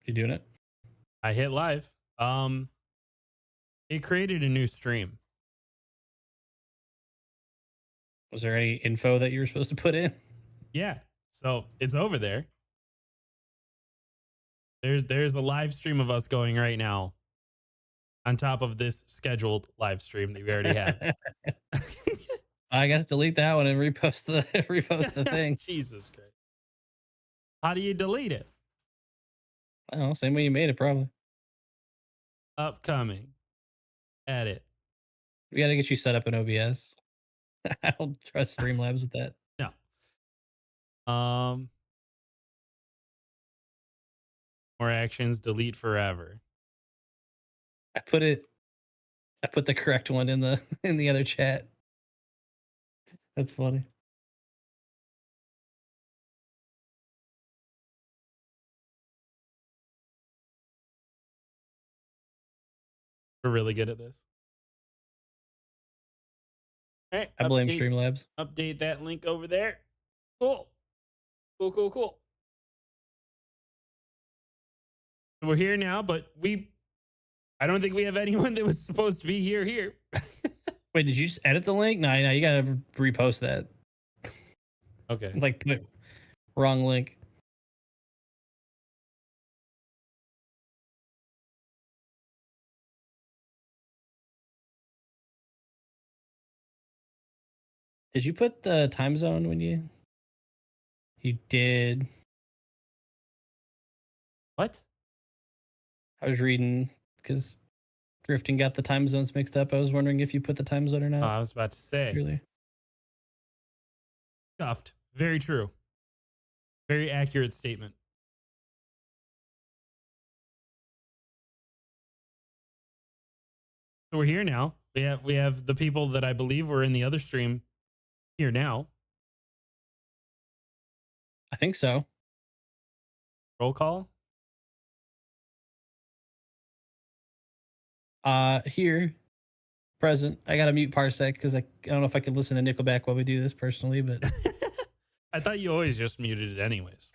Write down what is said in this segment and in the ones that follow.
You doing it? I hit live. It created a new stream. Was there any info that you were supposed to put in? Yeah. So it's over there. There's a live stream of us going right now on top of this scheduled live stream that we already have. I got to delete that one and repost the repost the thing. Jesus Christ. How do you delete it? I don't know, same way you made it, probably. Upcoming. Edit. We got to get you set up in OBS. I don't trust Streamlabs with that. No. More actions. Delete forever. I put the correct one in the other chat. That's funny. We're really good at this. All right. I blame Streamlabs. Update that link over there. Cool. Cool. So we're here now, but I don't think we have anyone that was supposed to be here. Wait, did you just edit the link? No, you got to repost that. Okay. Like, put wrong link. Did you put the time zone when you did? What? I was reading because Drifting got the time zones mixed up. I was wondering if you put the time zone or not. I was about to say. Really? Stuffed. Very true. Very accurate statement. So we're here now. We have the people that I believe were in the other stream here now. I think so. Roll call. Here, present. I got to mute Parsec because I don't know if I can listen to Nickelback while we do this personally, but I thought you always just muted it anyways.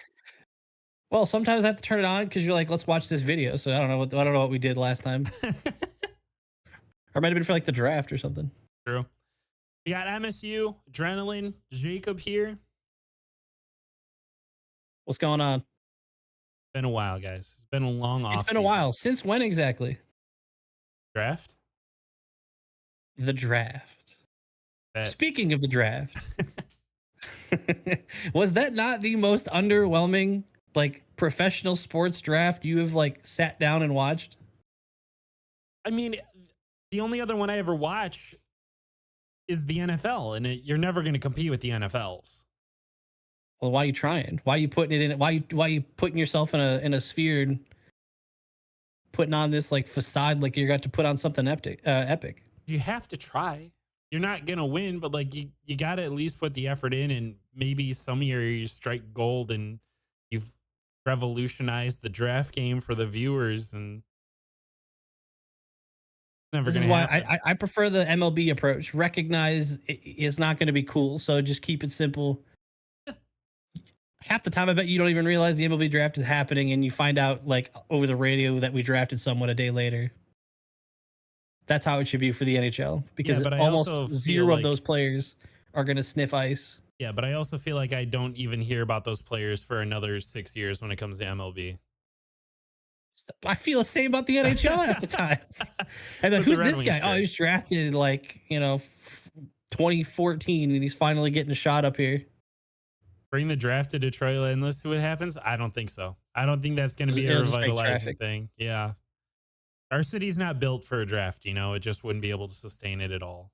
Well, sometimes I have to turn it on because you're like, let's watch this video. So I don't know what we did last time. Or it might have been for like the draft or something. True. We got MSU, Adrenaline, Jacob here. What's going on? Been a while, guys. It's been a long off. It's been a while. Since when exactly? Draft? The draft. Speaking of the draft, was that not the most underwhelming like professional sports draft you have like sat down and watched? I mean, the only other one I ever watch is the NFL, and you're never going to compete with the NFLs. Well, why are you trying? Why are you putting it in? Why are you putting yourself in a sphere and putting on this like facade like you're got to put on something epic? You have to try. You're not going to win, but like you got to at least put the effort in, and maybe some year you strike gold and you've revolutionized the draft game for the viewers, and never This is gonna why happen. I prefer the MLB approach. Recognize it's not going to be cool, so just keep it simple. Half the time, I bet you don't even realize the MLB draft is happening, and you find out like over the radio that we drafted someone a day later. That's how it should be for the NHL, because almost zero of those players are going to sniff ice. Yeah, but I also feel like I don't even hear about those players for another 6 years when it comes to MLB. I feel the same about the NHL half the time. And then, who's this guy? Oh, he was drafted like, 2014, and he's finally getting a shot up here. Bring the draft to Detroit and let's see what happens. I don't think so. I don't think that's going to be a revitalizing thing. Yeah. Our city's not built for a draft, it just wouldn't be able to sustain it at all.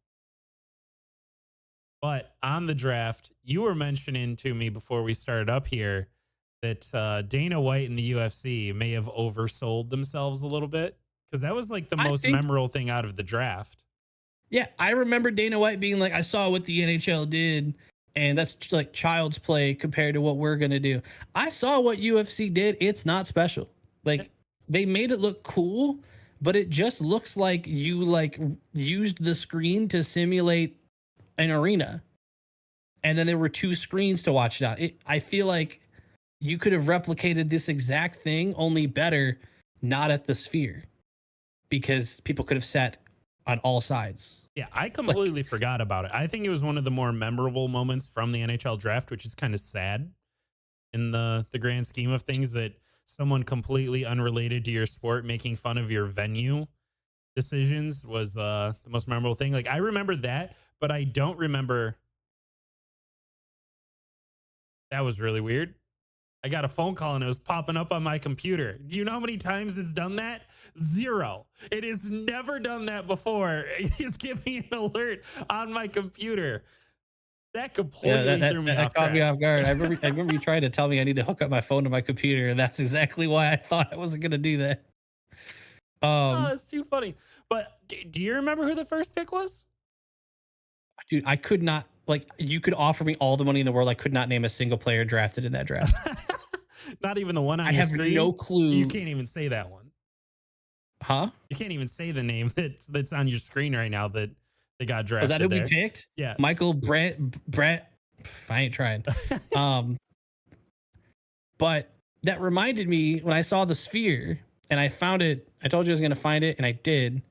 But on the draft, you were mentioning to me before we started up here that Dana White and the UFC may have oversold themselves a little bit, because that was like the most memorable thing out of the draft. Yeah, I remember Dana White being like, I saw what the NHL did, and that's like child's play compared to what we're going to do. I saw what UFC did. It's not special. Like, they made it look cool, but it just looks like you like used the screen to simulate an arena, and then there were two screens to watch it on. I feel like you could have replicated this exact thing, only better, not at the Sphere, because people could have sat on all sides. Yeah, I Like, completely forgot about it. I think it was one of the more memorable moments from the NHL draft, which is kind of sad in the grand scheme of things that someone completely unrelated to your sport making fun of your venue decisions was the most memorable thing. Like I remember that, but I don't remember. That was really weird. I got a phone call and it was popping up on my computer. Do you know how many times it's done that? 0. It has never done that before. It's giving me an alert on my computer. That completely threw me off caught track. me off guard. I remember you trying to tell me I need to hook up my phone to my computer, and that's exactly why I thought I wasn't going to do that. Oh, it's too funny. But do you remember who the first pick was? Dude, I could not, like, you could offer me all the money in the world. I could not name a single player drafted in that draft. Not even the one on I your have screen? no clue. You can't even say that one. Huh? You can't even say the name that's on your screen right now that they got drafted. Was that who there. we picked? Yeah. Michael Brett. I ain't trying. But that reminded me when I saw the Sphere and I found it. I told you I was going to find it, and I did.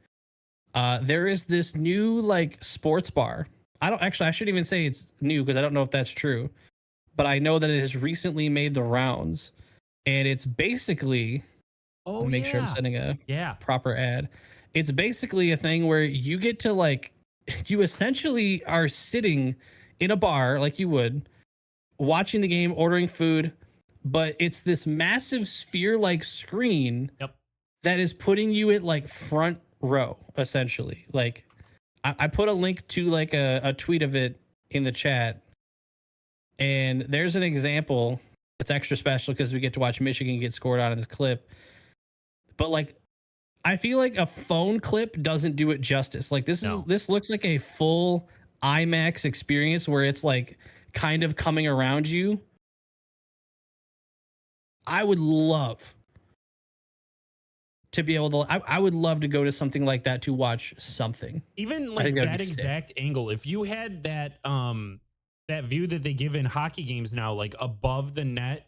There is this new like sports bar. I shouldn't even say it's new because I don't know if that's true, but I know that it has recently made the rounds, and it's basically. Oh, make sure I'm sending a yeah proper ad. It's basically a thing where you get to like, you essentially are sitting in a bar like you would, watching the game, ordering food, but it's this massive sphere-like screen Yep. that is putting you at like front row, essentially. Like, I put a link to like a tweet of it in the chat, and there's an example. It's extra special because we get to watch Michigan get scored on in this clip. But like, I feel like a phone clip doesn't do it justice. Like this looks like a full IMAX experience where it's like kind of coming around you. I would love to be able to. I would love to go to something like that to watch something. Even like that exact angle. If you had that that view that they give in hockey games now, like above the net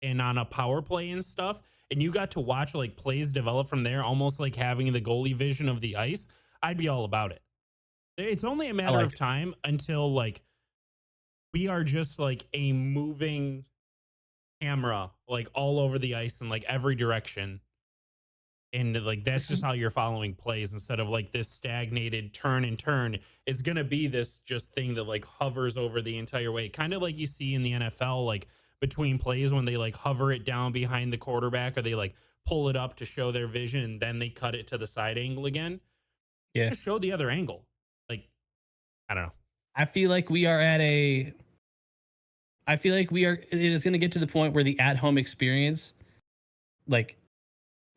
and on a power play and stuff, and you got to watch like plays develop from there, almost like having the goalie vision of the ice, I'd be all about it. It's only a matter of time until like we are just like a moving camera like all over the ice in like every direction. And like that's just how you're following plays instead of like this stagnated turn and turn. It's gonna be this just thing that like hovers over the entire way, kind of like you see in the NFL, like between plays when they like hover it down behind the quarterback or they like pull it up to show their vision and then they cut it to the side angle again. Yeah, just show the other angle. Like, I don't know. I feel like we are at a. I feel like it is going to get to the point where the at-home experience, like,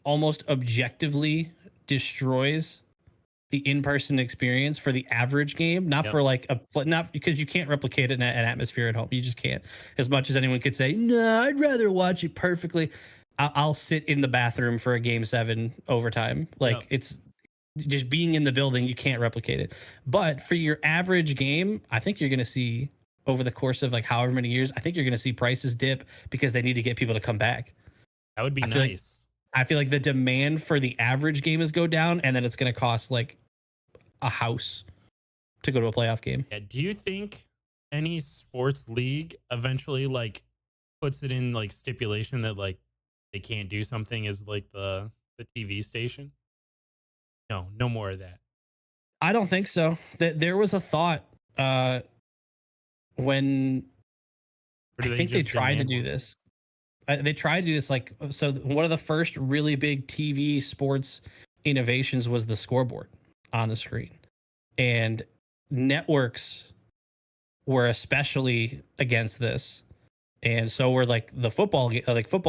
almost objectively destroys the in-person experience for the average game. Not for like not because you can't replicate it in an atmosphere at home. You just can't. As much as anyone could say, no, I'd rather watch it perfectly. I'll sit in the bathroom for a Game 7 overtime. Like it's just being in the building. You can't replicate it. But for your average game, I think you're going to see over the course of like however many years, I think you're going to see prices dip because they need to get people to come back. That would be nice. I feel like the demand for the average game is go down, and then it's going to cost like a house to go to a playoff game. Yeah. Do you think any sports league eventually like puts it in like stipulation that like they can't do something as like the TV station? No more of that. I don't think so. There was a thought when I think they tried to do this. They tried to do this like, so one of the first really big TV sports innovations was the scoreboard on the screen, and networks were especially against this. And so were like the football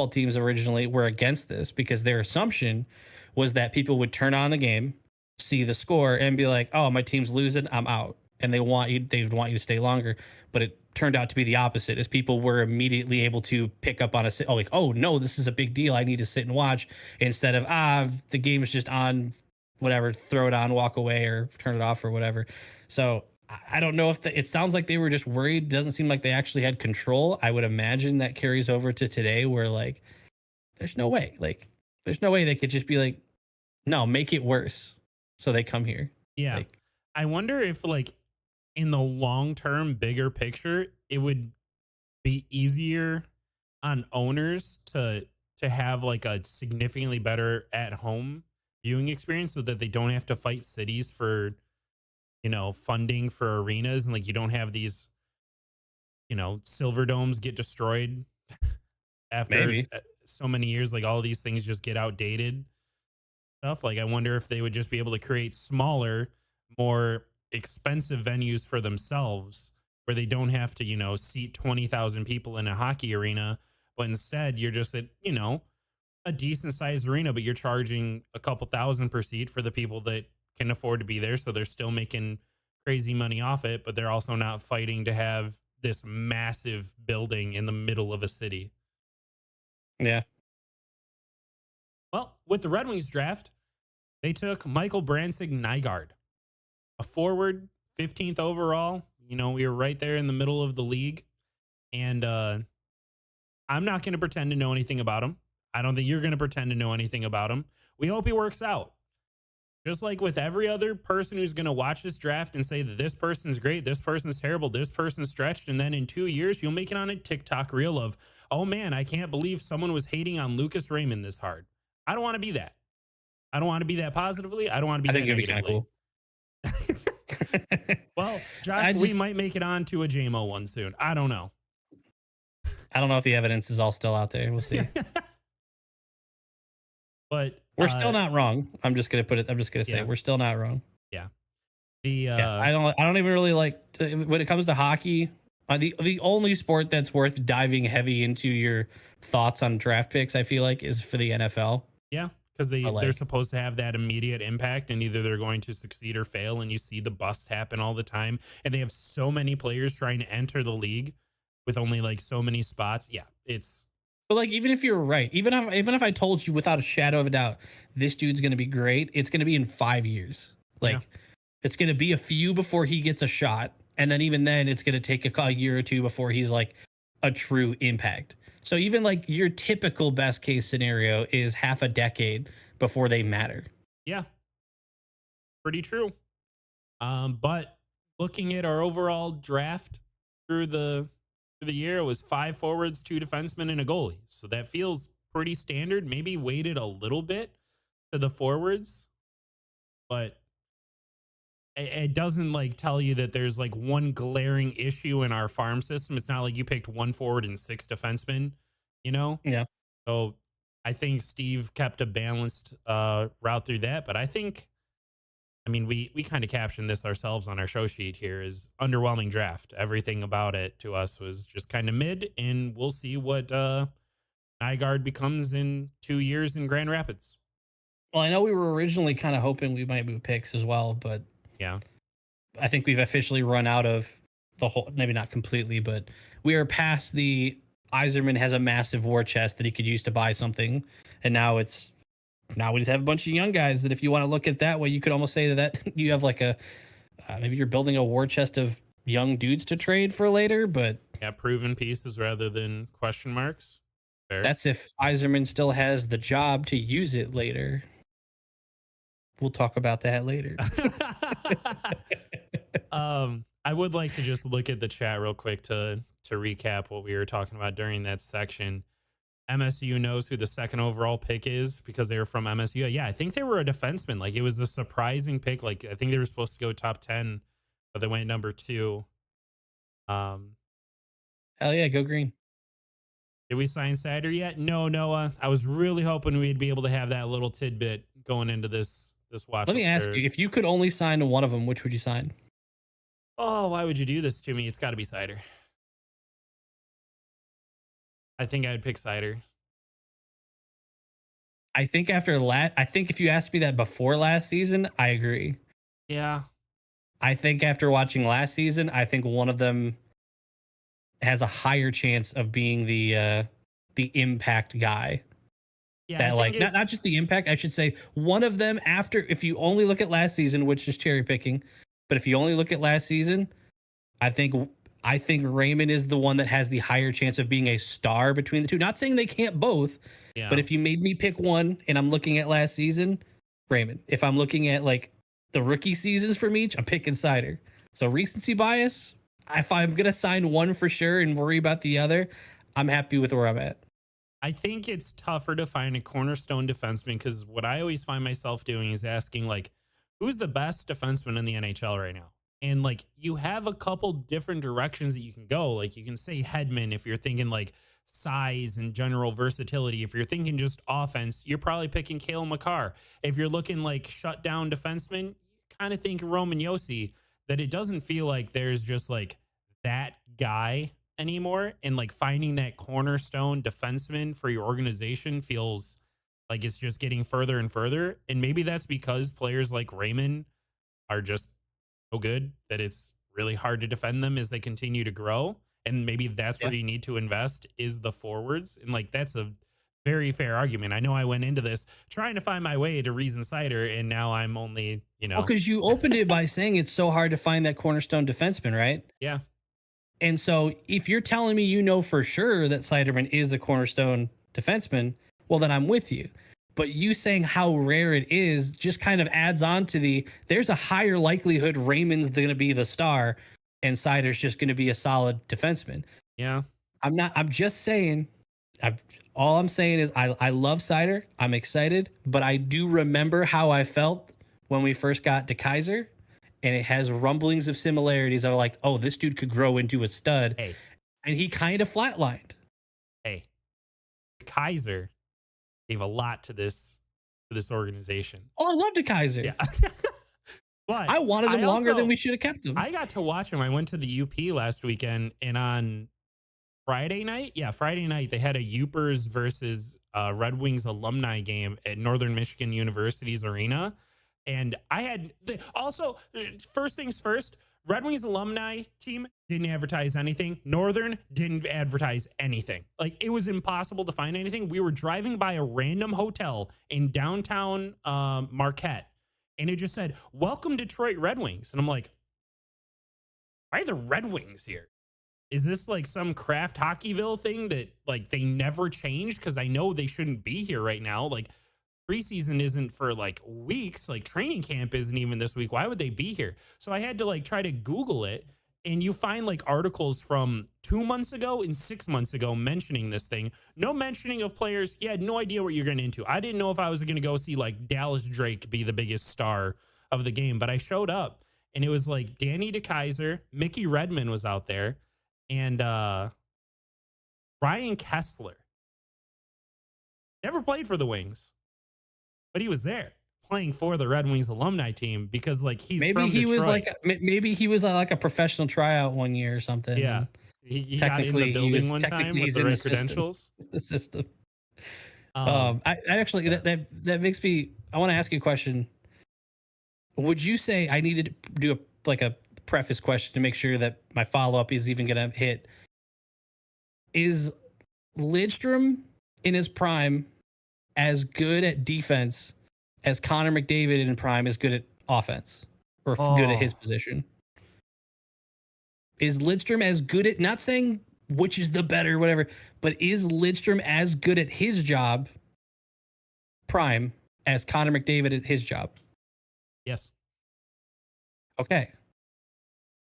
teams originally were against this because their assumption was that people would turn on the game, see the score, and be like, "Oh, my team's losing, I'm out." And they would want you to stay longer. But it turned out to be the opposite, as people were immediately able to pick up on oh no, this is a big deal, I need to sit and watch, instead of the game is just on, whatever, throw it on, walk away, or turn it off or whatever. So I don't know if it sounds like they were just worried. Doesn't seem like they actually had control. I would imagine that carries over to today where like there's no way. Like there's no way they could just be like, no, make it worse. So they come here. Yeah. Like I wonder if like in the long term, bigger picture, it would be easier on owners to have like a significantly better at home viewing experience so that they don't have to fight cities for, you know, funding for arenas, and like you don't have these, you know, silver domes get destroyed after maybe. so many years. Like all of these things just get outdated stuff. Like I wonder if they would just be able to create smaller, more expensive venues for themselves where they don't have to, you know, seat 20,000 people in a hockey arena, but instead you're just at, you know, a decent sized arena, but you're charging a couple thousand per seat for the people that can afford to be there. So they're still making crazy money off it, but they're also not fighting to have this massive building in the middle of a city. Yeah. Well, with the Red Wings draft, they took Michael Bransig Nygaard, a forward, 15th overall. You know, we were right there in the middle of the league. And I'm not going to pretend to know anything about him. I don't think you're going to pretend to know anything about him. We hope he works out. Just like with every other person who's going to watch this draft and say that this person's great, this person's terrible, this person's stretched. And then in 2 years, you'll make it on a TikTok reel of, oh man, I can't believe someone was hating on Lucas Raymond this hard. I don't want to be that. I don't want to be that positively. I don't want to be I think that it'd be kind of negatively. cool. Well, Josh, we might make it on to a JMO one soon. I don't know. I don't know if the evidence is all still out there. We'll see. But we're still not wrong. I'm just gonna say we're still not wrong. Yeah. I don't even really like when it comes to hockey. The only sport that's worth diving heavy into your thoughts on draft picks, I feel like, is for the NFL. Yeah, because they're supposed to have that immediate impact, and either they're going to succeed or fail. And you see the busts happen all the time, and they have so many players trying to enter the league with only like so many spots. Yeah, it's. But like, even if you're right, even if I told you without a shadow of a doubt, this dude's going to be great, it's going to be in 5 years. Like, it's going to be a few before he gets a shot. And then even then, it's going to take a year or two before he's like a true impact. So even like your typical best case scenario is half a decade before they matter. Yeah, pretty true. But looking at our overall draft through the year, it was 5 forwards, 2 defensemen, and a goalie. So that feels pretty standard. Maybe weighted a little bit to the forwards, but it doesn't like tell you that there's like one glaring issue in our farm system. It's not like you picked 1 forward and 6 defensemen, you know? Yeah. So I think Steve kept a balanced route through that. But I mean, we kind of captioned this ourselves on our show sheet here is underwhelming draft. Everything about it to us was just kind of mid, and we'll see what Nygaard becomes in 2 years in Grand Rapids. Well, I know we were originally kind of hoping we might move picks as well, but yeah, I think we've officially run out of the whole, maybe not completely, but we are past the Yzerman has a massive war chest that he could use to buy something. And now we just have a bunch of young guys that if you want to look at that way, you could almost say that you have like maybe you're building a war chest of young dudes to trade for later, but yeah, proven pieces rather than question marks. Fair. That's if Yzerman still has the job to use it later. We'll talk about that later. I would like to just look at the chat real quick to recap what we were talking about during that section. MSU knows who the 2nd overall pick is because they were from MSU. Yeah, I think they were a defenseman. Like it was a surprising pick. Like I think they were supposed to go top 10, but they went number 2. Hell yeah, go green. Did we sign Sider yet? No, Noah. I was really hoping we'd be able to have that little tidbit going into this watch. Let me ask you, if you could only sign one of them, which would you sign? Oh, why would you do this to me? It's got to be Sider. I think I would pick Sider. I think if you asked me that before last season, I agree. Yeah. I think after watching last season, I think one of them has a higher chance of being the impact guy. Yeah, that like not just the impact, I should say one of them after, if you only look at last season, which is cherry picking, But if you only look at last season, I think Raymond is the one that has the higher chance of being a star between the two. Not saying they can't both, but Yeah. if you made me pick one and I'm looking at last season, Raymond. If I'm looking at like the rookie seasons from each, I'm picking Sider. So recency bias, if I'm gonna sign one for sure and worry about the other, I'm happy with where I'm at. I think it's tougher to find a cornerstone defenseman because what I always find myself doing is asking, like, who's the best defenseman in the NHL right now? And like, you have a couple different directions that you can go. Like, you can say Hedman if you're thinking like size and general versatility. If you're thinking just offense, you're probably picking Cale Makar. If you're looking like shut down defenseman, you kind of think Roman Yossi. That it doesn't feel like there's just like that guy anymore, and like finding that cornerstone defenseman for your organization feels like it's just getting further and further. And maybe that's because players like Raymond are just so good that it's really hard to defend them as they continue to grow, and maybe that's where you need to invest is the forwards. And like, that's a very fair argument. I know I went into this trying to find my way to Reason Cider, and now I'm only, Well, because you opened it by saying it's so hard to find that cornerstone defenseman, right? yeah. And so if you're telling me you know for sure that Siderman is the cornerstone defenseman, well, then I'm with you. But you saying how rare it is just kind of adds on to there's a higher likelihood Raymond's going to be the star and Sider's just going to be a solid defenseman. Yeah. I'm just saying, all I'm saying is I love Sider. I'm excited, but I do remember how I felt when we first got to Kaiser. And it has rumblings of similarities of like, oh, this dude could grow into a stud. Hey. And he kind of flatlined. Hey. Kaiser gave a lot to this organization. Oh, I loved Kaiser. Yeah. But I wanted him longer than we should have kept him. I got to watch him. I went to the UP last weekend, and on Friday night, they had a Upers versus Red Wings alumni game at Northern Michigan University's arena. And I had also, first things first, Red Wings alumni team didn't advertise anything. Northern didn't advertise anything. Like, it was impossible to find anything. We were driving by a random hotel in downtown Marquette, and it just said, "Welcome Detroit Red Wings." And I'm like, why are the Red Wings here? Is this like some craft hockeyville thing that like they never changed? Because I know they shouldn't be here right now. Like, preseason isn't for like weeks, like training camp isn't even this week. Why would they be here? So I had to like try to Google it, and you find like articles from 2 months ago and 6 months ago mentioning this thing. No mentioning of players. You had no idea what you're getting into. I didn't know if I was going to go see like Dallas Drake be the biggest star of the game, but I showed up and it was like Danny DeKaiser, Mickey Redmond was out there, and Ryan Kessler. Never played for the Wings, but he was there playing for the Red Wings alumni team because like maybe he was like a professional tryout one year or something. Yeah, he got in the building one time with the right credentials. The system. I actually that makes me. I want to ask you a question. Would you say I needed to do a preface question to make sure that my follow up is even going to hit? Is Lidstrom in his prime as good at defense as Connor McDavid in prime is good at offense or good at his position? Is Lidstrom as good at, not saying which is the better, whatever, but is Lidstrom as good at his job, prime, as Connor McDavid at his job? Yes. Okay.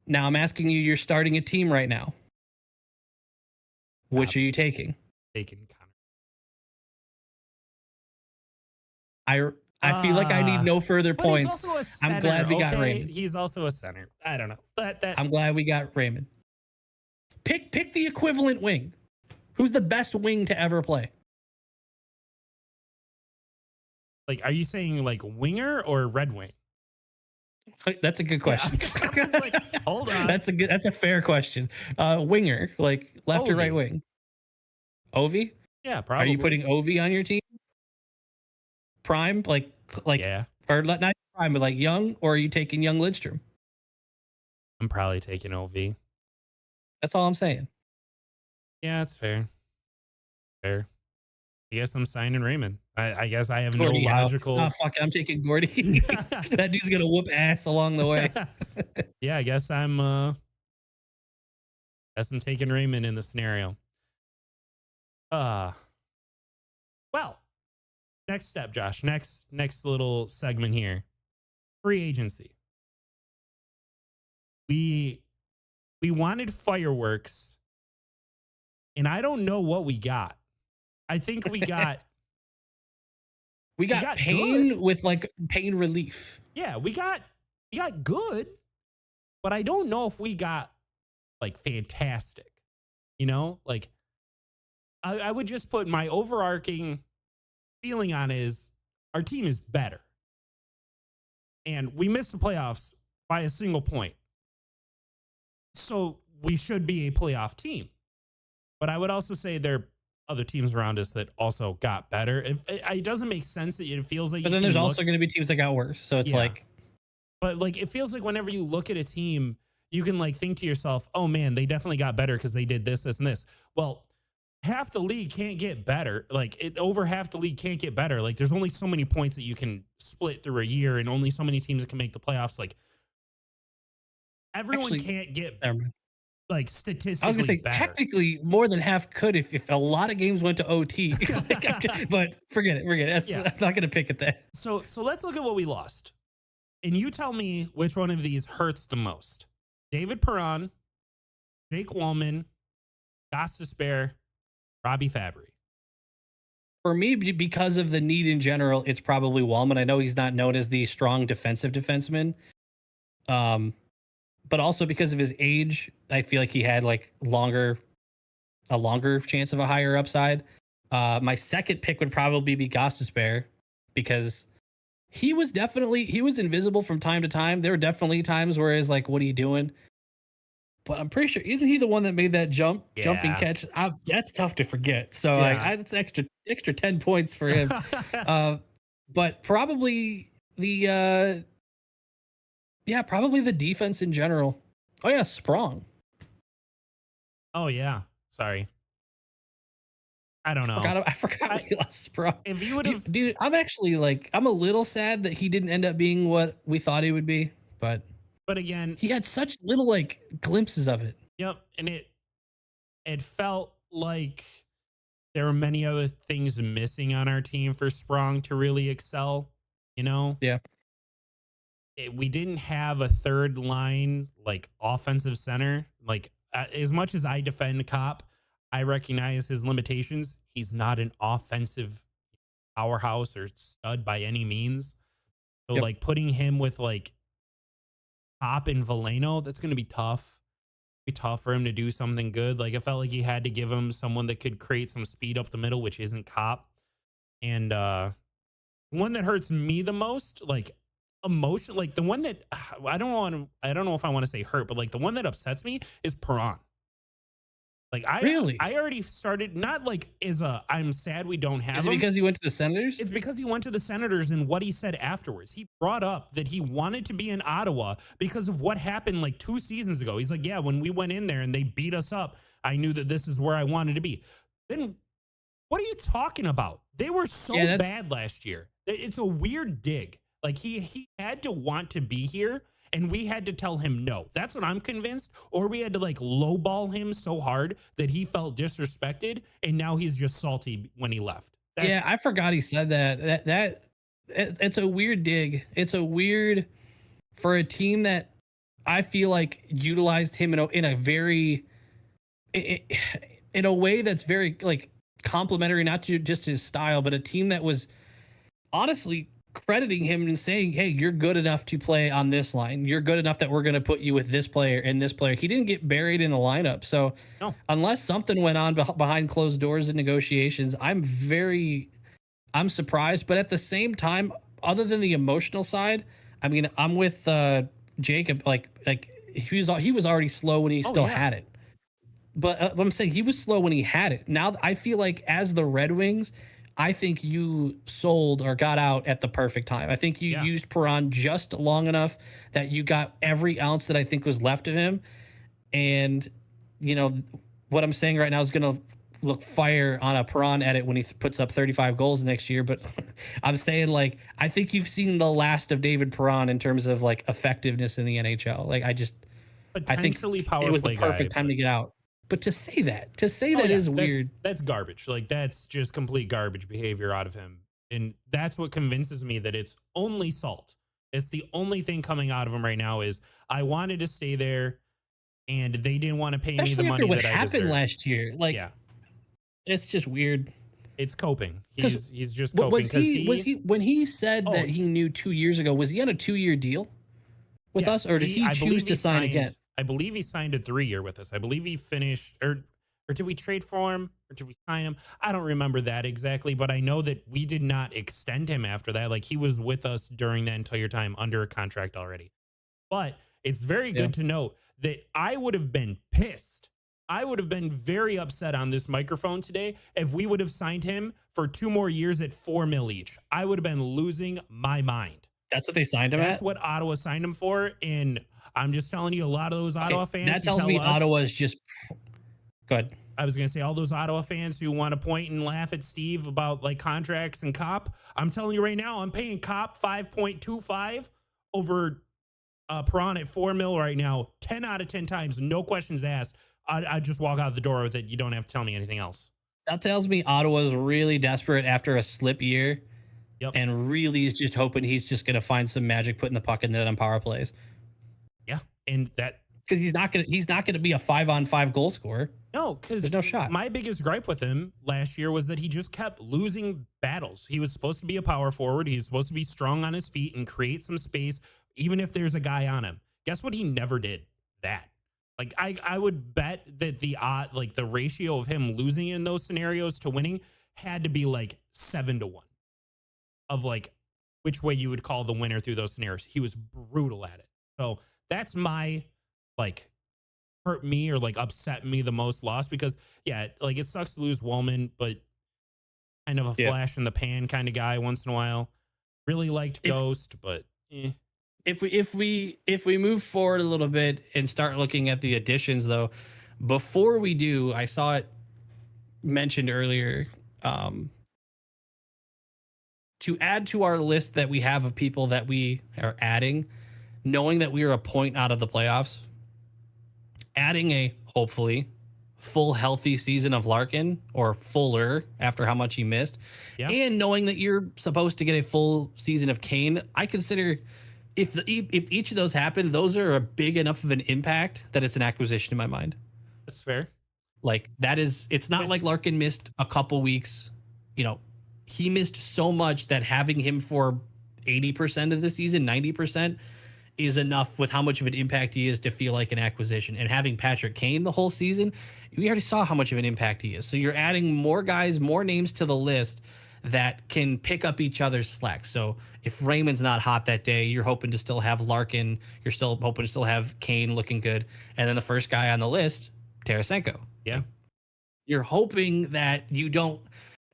Now I'm asking you, you're starting a team right now. Which are you taking? Taking Connor. I feel like I need no further points. He's also a center, I'm glad we got Raymond. He's also a center. I don't know. But I'm glad we got Raymond. Pick the equivalent wing. Who's the best wing to ever play? Like, are you saying like winger or Red Wing? That's a good question. Yeah. Like, hold on. That's a fair question. Winger, like left or right wing? Ovi? Yeah, probably. Are you putting Ovi on your team? Prime, like yeah, or not prime, but like young, or are you taking young Lidstrom? I'm probably taking Ovi. That's all I'm saying. Yeah, it's fair. Fair. guess I'm signing Raymond. I guess I have no Gordy out. logical. Oh, fuck it. I'm taking Gordy. That dude's going to whoop ass along the way. Yeah, I guess I'm taking Raymond in the scenario. Well, next step, Josh. Next little segment here. Free agency. We wanted fireworks, and I don't know what we got. I think we got we got pain good. With like pain relief. Yeah, we got good, but I don't know if we got like fantastic. You know, like I would just put my overarching feeling on is our team is better. And we missed the playoffs by a single point. So we should be a playoff team. But I would also say there are other teams around us that also got better. It doesn't make sense that it feels like. But then there's also going to be teams that got worse. So it's like. But like it feels like whenever you look at a team, you can like think to yourself, oh man, they definitely got better because they did this, and this. Well, half the league can't get better. Like over half the league can't get better. Like there's only so many points that you can split through a year, and only so many teams that can make the playoffs. Like everyone can't get like statistically. I was gonna say better. Technically more than half could if a lot of games went to OT. But forget it. I'm not gonna pick at that. So let's look at what we lost, and you tell me which one of these hurts the most. David Perron, Jake Wallman, Gostisbehere, Robbie Fabry. For me, because of the need in general, it's probably Wallman. I know he's not known as the strong defensive defenseman. But also because of his age, I feel like he had like a longer chance of a higher upside. My second pick would probably be Gostisbehere because he was invisible from time to time. There were definitely times where it's like, what are you doing? But I'm pretty sure, isn't he the one that made that jumping catch? That's tough to forget. So that's extra 10 points for him. But probably the defense in general. Oh yeah, Sprong. Oh yeah, sorry. I don't know. I forgot we lost Sprong. If you would have, dude, I'm actually like, I'm a little sad that he didn't end up being what we thought he would be, but again, he had such little like glimpses of it. Yep, and it felt like there were many other things missing on our team for Sprong to really excel. You know? Yeah. We didn't have a third line like offensive center. Like as much as I defend Kopp, I recognize his limitations. He's not an offensive powerhouse or stud by any means. So like putting him with like Kopp and Veleno, that's going to be tough. Be tough for him to do something good. Like I felt like he had to give him someone that could create some speed up the middle, which isn't Kopp. And one that hurts me the most, like emotion, like the one that I don't know if I want to say hurt, but like the one that upsets me is Perron. Like I already started not like I'm sad we don't have him. Is it because he went to the Senators? It's because he went to the Senators, and what he said afterwards. He brought up that he wanted to be in Ottawa because of what happened like 2 seasons ago. He's like, yeah, when we went in there and they beat us up, I knew that this is where I wanted to be. Then what are you talking about? They were so bad last year. It's a weird dig. Like he had to want to be here, and we had to tell him no. That's what I'm convinced. Or we had to like lowball him so hard that he felt disrespected, and now he's just salty when he left. I forgot he said that. It's a weird dig. It's a weird for a team that I feel like utilized him in a very in a way that's very like complimentary, not to just his style, but a team that was honestly crediting him and saying, hey, you're good enough to play on this line. You're good enough that we're going to put you with this player and this player. He didn't get buried in the lineup. So unless something went on behind closed doors in negotiations, I'm surprised. But at the same time, other than the emotional side, I mean, I'm with Jacob. Like he was already slow when he still had it. But I'm saying he was slow when he had it. Now I feel like as the Red Wings, I think you sold or got out at the perfect time. I think you used Perron just long enough that you got every ounce that I think was left of him. And, you know, what I'm saying right now is going to look fire on a Perron edit when he puts up 35 goals next year. But I'm saying, like, I think you've seen the last of David Perron in terms of like effectiveness in the NHL. Like, I think Potentially power it was the play guy, perfect time but to get out. But to say oh that yeah, is weird. that's garbage. Like that's just complete garbage behavior out of him. And that's what convinces me that it's only salt. It's the only thing coming out of him right now is I wanted to stay there and they didn't want to pay me the Especially after money what that I happened deserve. last year. Like, Yeah. it's just weird. It's coping. Because He's just what coping because was he when he said oh that he knew 2 years ago, was he on a 2-year deal with us, yes, or did he I choose believe to he sign signed again? I believe he signed a 3-year with us. I believe he finished or did we trade for him or did we sign him? I don't remember that exactly, but I know that we did not extend him after that. Like he was with us during that entire time under a contract already. But it's very Yeah. good to note that I would have been pissed. I would have been very upset on this microphone today if we would have signed him for 2 more years at $4 million each. I would have been losing my mind. That's what they signed him That's at? what Ottawa signed him for. And I'm just telling you, a lot of those Ottawa Okay, fans that who tells tell me us, Ottawa is just good. I was going to say, all those Ottawa fans who want to point and laugh at Steve about like contracts and Cop. I'm telling you right now, I'm paying Cop 5.25 over Perron at $4 million right now. 10 out of 10 times, no questions asked. I just walk out the door with it. You don't have to tell me anything else. That tells me Ottawa's really desperate after a slip year. Yep. And really is just hoping he's just going to find some magic putting the puck in net on power plays. Yeah, and that because he's not going to be a 5-on-5 goal scorer. No, because there's no shot. My biggest gripe with him last year was that he just kept losing battles. He was supposed to be a power forward. He was supposed to be strong on his feet and create some space, even if there's a guy on him. Guess what? He never did that. Like I would bet that the ratio of him losing in those scenarios to winning had to be like 7-1 of like which way you would call the winner through those scenarios. He was brutal at it. So that's my like hurt me or like upset me the most loss because yeah, like it sucks to lose Woolman, but kind of a flash in the pan kind of guy once in a while. Really liked Ghost, but If we move forward a little bit and start looking at the additions though, before we do, I saw it mentioned earlier, to add to our list that we have of people that we are adding, knowing that we are a point out of the playoffs, adding a hopefully full healthy season of Larkin or fuller after how much he missed, and knowing that you're supposed to get a full season of Kane, I consider if each of those happen, those are a big enough of an impact that it's an acquisition in my mind. That's fair. Like that is, it's not like Larkin missed a couple weeks, you know, he missed so much that having him for 80% of the season, 90% is enough with how much of an impact he is to feel like an acquisition. And having Patrick Kane the whole season, we already saw how much of an impact he is. So you're adding more guys, more names to the list that can pick up each other's slack. So if Raymond's not hot that day, you're hoping to still have Larkin. You're still hoping to still have Kane looking good. And then the first guy on the list, Tarasenko. Yeah. You're hoping that you don't.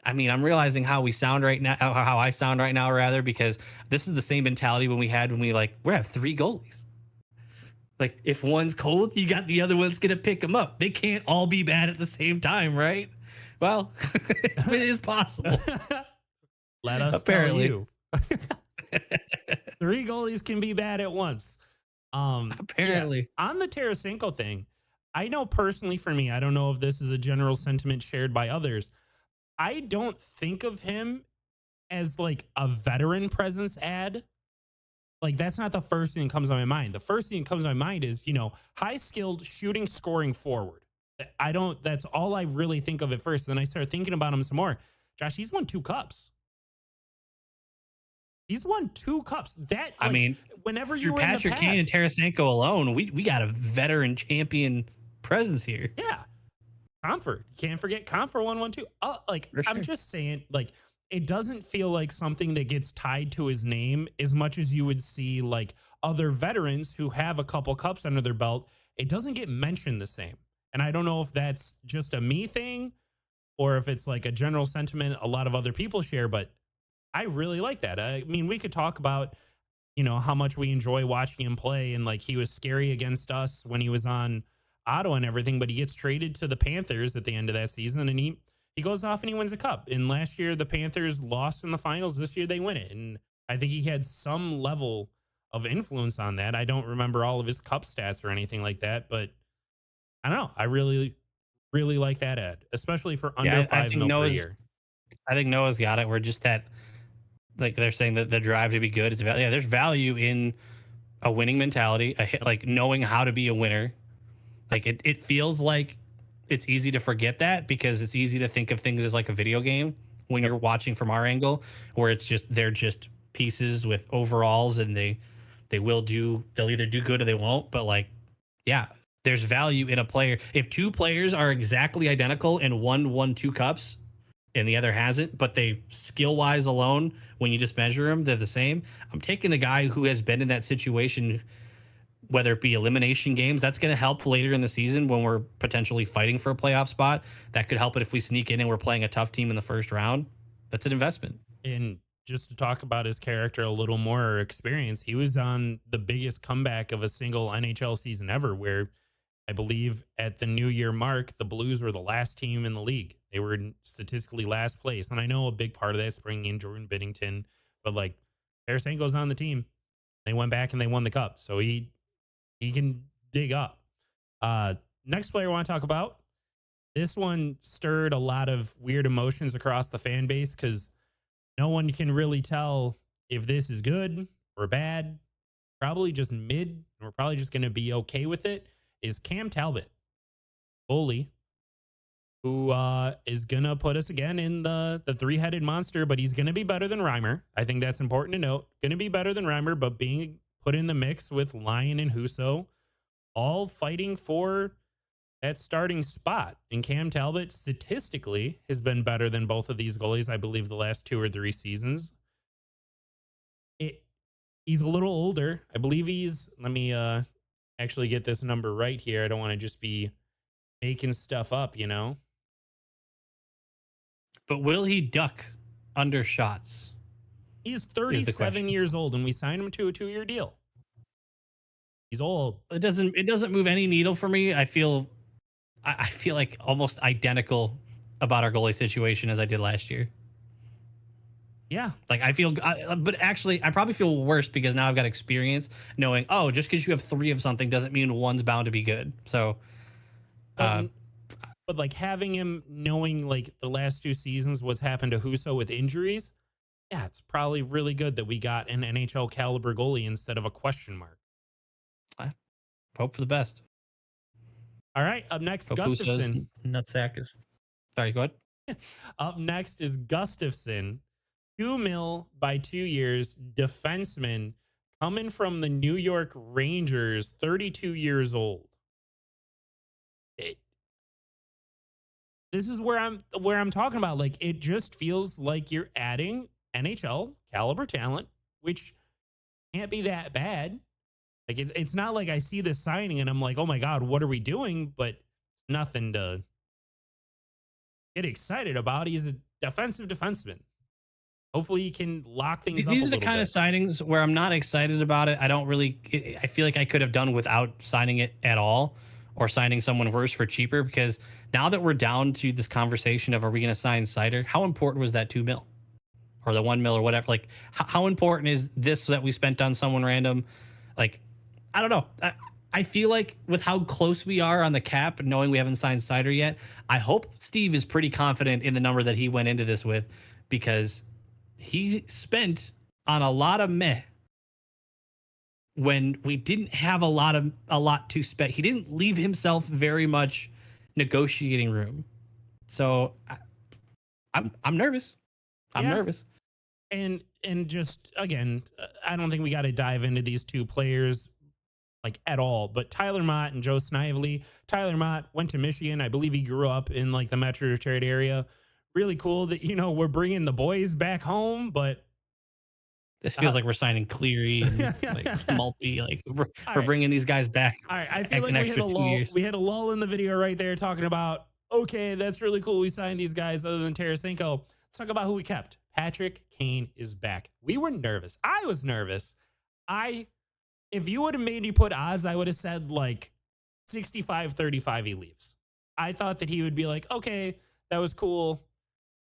I mean, I'm realizing how we sound right now, how I sound right now, rather, because this is the same mentality when we have 3 goalies. Like, if one's cold, you got the other one's going to pick them up. They can't all be bad at the same time, right? Well, it is possible. Let us apparently tell you. 3 goalies can be bad at once. Apparently. Yeah. On the Tarasenko thing, I know personally for me, I don't know if this is a general sentiment shared by others. I don't think of him as like a veteran presence ad. Like that's not the first thing that comes to my mind. The first thing that comes to my mind is, high skilled shooting, scoring forward. That's all I really think of at first. Then I started thinking about him some more. Josh, he's won 2 cups. He's won 2 cups. Whenever you were Patrick Kane and Tarasenko alone, we got a veteran champion presence here. Yeah. Comfort. You can't forget Comfort won 1 too. Sure. I'm just saying, it doesn't feel like something that gets tied to his name as much as you would see like other veterans who have a couple cups under their belt. It doesn't get mentioned the same. And I don't know if that's just a me thing or if it's like a general sentiment a lot of other people share, but I really like that. I mean, we could talk about, how much we enjoy watching him play and like he was scary against us when he was on Ottawa and everything, but he gets traded to the Panthers at the end of that season, and he goes off and he wins a cup. And last year the Panthers lost in the finals. This year they win it, and I think he had some level of influence on that. I don't remember all of his cup stats or anything like that, but I don't know. I really, really like that ad, especially for under Yeah, I $5 think million per Noah's. year. I think Noah's got it. We're just that, like they're saying that the drive to be good is yeah. There's value in a winning mentality, like knowing how to be a winner. Like it feels like it's easy to forget that because it's easy to think of things as like a video game when you're watching from our angle, where they're just pieces with overalls and they'll either do good or they won't. But like, yeah, there's value in a player. If two players are exactly identical and one won 2 cups and the other hasn't, but they skill wise alone, when you just measure them, they're the same. I'm taking the guy who has been in that situation, whether it be elimination games. That's going to help later in the season when we're potentially fighting for a playoff spot. That could help it if we sneak in and we're playing a tough team in the first round. That's an investment. And just to talk about his character a little more, or experience, he was on the biggest comeback of a single NHL season ever, where I believe at the New Year mark, the Blues were the last team in the league. They were in statistically last place. And I know a big part of that's bringing in Jordan Binnington, but like Tarasenko's on the team. They went back and they won the cup. So he can dig up. Next player I want to talk about. This one stirred a lot of weird emotions across the fan base because no one can really tell if this is good or bad. Probably just mid, and we're probably just going to be okay with it. Is Cam Talbot, goalie, who is going to put us again in the three-headed monster, but he's going to be better than Reimer. I think that's important to note. Going to be better than Reimer, but being put in the mix with Lyon and Husso, all fighting for that starting spot. And Cam Talbot statistically has been better than both of these goalies, I believe, the last 2 or 3 seasons. He's a little older. I believe let me actually get this number right here. I don't want to just be making stuff up, you know? But will he duck under shots? He's 37 years old, and we signed him to a 2-year deal. He's old. It doesn't move any needle for me. I feel like almost identical about our goalie situation as I did last year. Yeah. Like but actually I probably feel worse because now I've got experience knowing, oh, just because you have 3 of something doesn't mean one's bound to be good. So, but like having him knowing like the last 2 seasons, what's happened to Husso with injuries. Yeah, it's probably really good that we got an NHL caliber goalie instead of a question mark. I hope for the best. All right. Up next, Gustafsson. Nutsack is. Sorry, go ahead. Up next is Gustafsson. $2 million by 2 years. Defenseman coming from the New York Rangers, 32 years old. This is where I'm talking about. Like, it just feels like you're adding NHL caliber talent, which can't be that bad. Like, it's not like I see this signing and I'm like, oh my God, what are we doing? But nothing to get excited about. He's a defensive defenseman. Hopefully he can lock things up. These are the kind of signings where I'm not excited about it. I feel like I could have done without signing it at all, or signing someone worse for cheaper, because now that we're down to this conversation of, are we going to sign Seider? How important was that $2 million or the $1 million or whatever? Like, how important is this that we spent on someone random? Like, I don't know. I feel like with how close we are on the cap, knowing we haven't signed Seider yet, I hope Steve is pretty confident in the number that he went into this with, because he spent on a lot of meh when we didn't have a lot to spend. He didn't leave himself very much negotiating room. So I'm nervous. I'm nervous. And just again, I don't think we got to dive into these 2 players like at all, but Tyler Mott and Joe Snively. Tyler Mott went to Michigan. I believe he grew up in like the Metro Detroit area. Really cool that, you know, we're bringing the boys back home, but this feels like we're signing Cleary and like Maltby. Like we're bringing these guys back. All right, I feel like we had a lull in the video right there talking about, okay, that's really cool. We signed these guys other than Tarasenko. Let's talk about who we kept. Patrick Kane is back. We were nervous. I was nervous. If you would have made me put odds, I would have said like 65-35 he leaves. I thought that he would be like, okay, that was cool.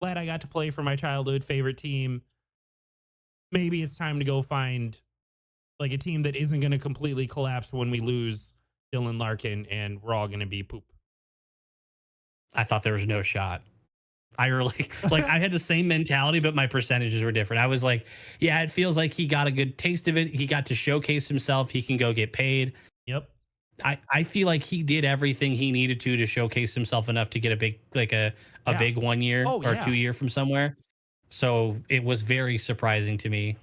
Glad I got to play for my childhood favorite team. Maybe it's time to go find like a team that isn't going to completely collapse when we lose Dylan Larkin and we're all going to be poop. I thought there was no shot. I really like I had the same mentality, but my percentages were different. I was like, yeah, it feels like he got a good taste of it. He got to showcase himself. He can go get paid. Yep. I feel like he did everything he needed to showcase himself enough to get a big like a big 1 year or 2 year from somewhere. So it was very surprising to me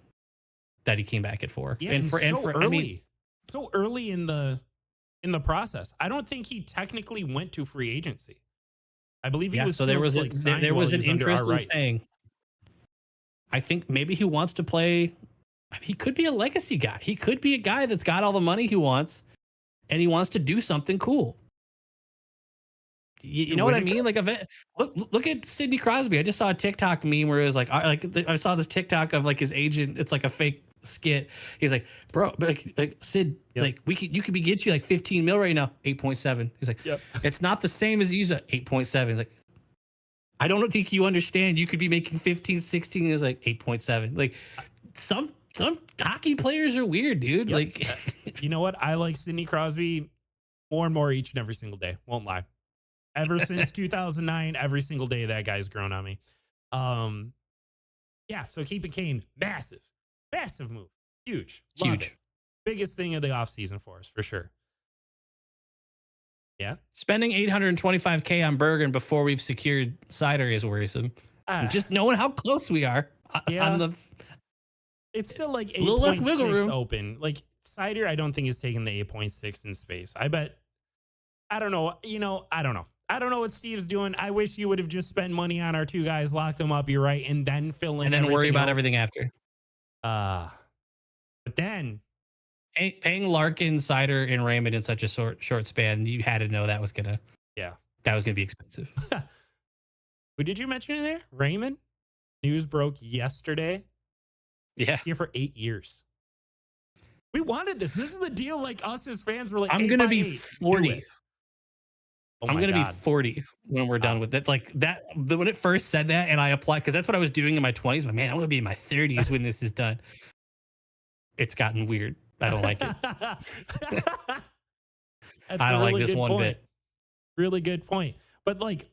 that he came back at 4. Yeah, and so early. So early in the process. I don't think he technically went to free agency. I believe he was so still there was like there was an interest in rights. staying. I think maybe he wants to play. He could be a legacy guy. He could be a guy that's got all the money he wants, and he wants to do something cool. You know what I mean? Like, look at Sidney Crosby. I just saw a TikTok meme where it was like I saw this TikTok of like his agent. It's like a fake skit. He's like, bro, like Sid, like you could be get you like 15 mil right now, 8.7. He's like, it's not the same as you 8.7. He's like, I don't think you understand. You could be making 15, 16. He's like 8.7. Like some hockey players are weird, dude. Like, you know what? I like Sidney Crosby more and more each and every single day. Won't lie. Ever since 2009, every single day that guy's grown on me. Yeah, so keeping Kane, massive move. Huge. Love it. Biggest thing of the offseason for us, for sure. Yeah. Spending $825K on Bergen before we've secured Seider is worrisome. Just knowing how close we are. It's still like 8.6 open. Like Seider, I don't think is taking the 8.6 in space. I bet. I don't know. I don't know. I don't know what Steve's doing. I wish you would have just spent money on our 2 guys, locked them up. You're right, and then fill in, and then worry about everything after. But then paying Larkin, Seider, and Raymond in such a short span, you had to know that was gonna be expensive. Who did you mention in there? Raymond? News broke yesterday. Yeah, here for 8 years. We wanted this. This is the deal. Like us as fans were like, I'm gonna be 40. I'm going to be 40 when we're done with it. Like that, when it first said that and I applied, because that's what I was doing in my 20s, but man, I'm going to be in my 30s when this is done. It's gotten weird. I don't like it. I don't like this one bit. Really good point. But like,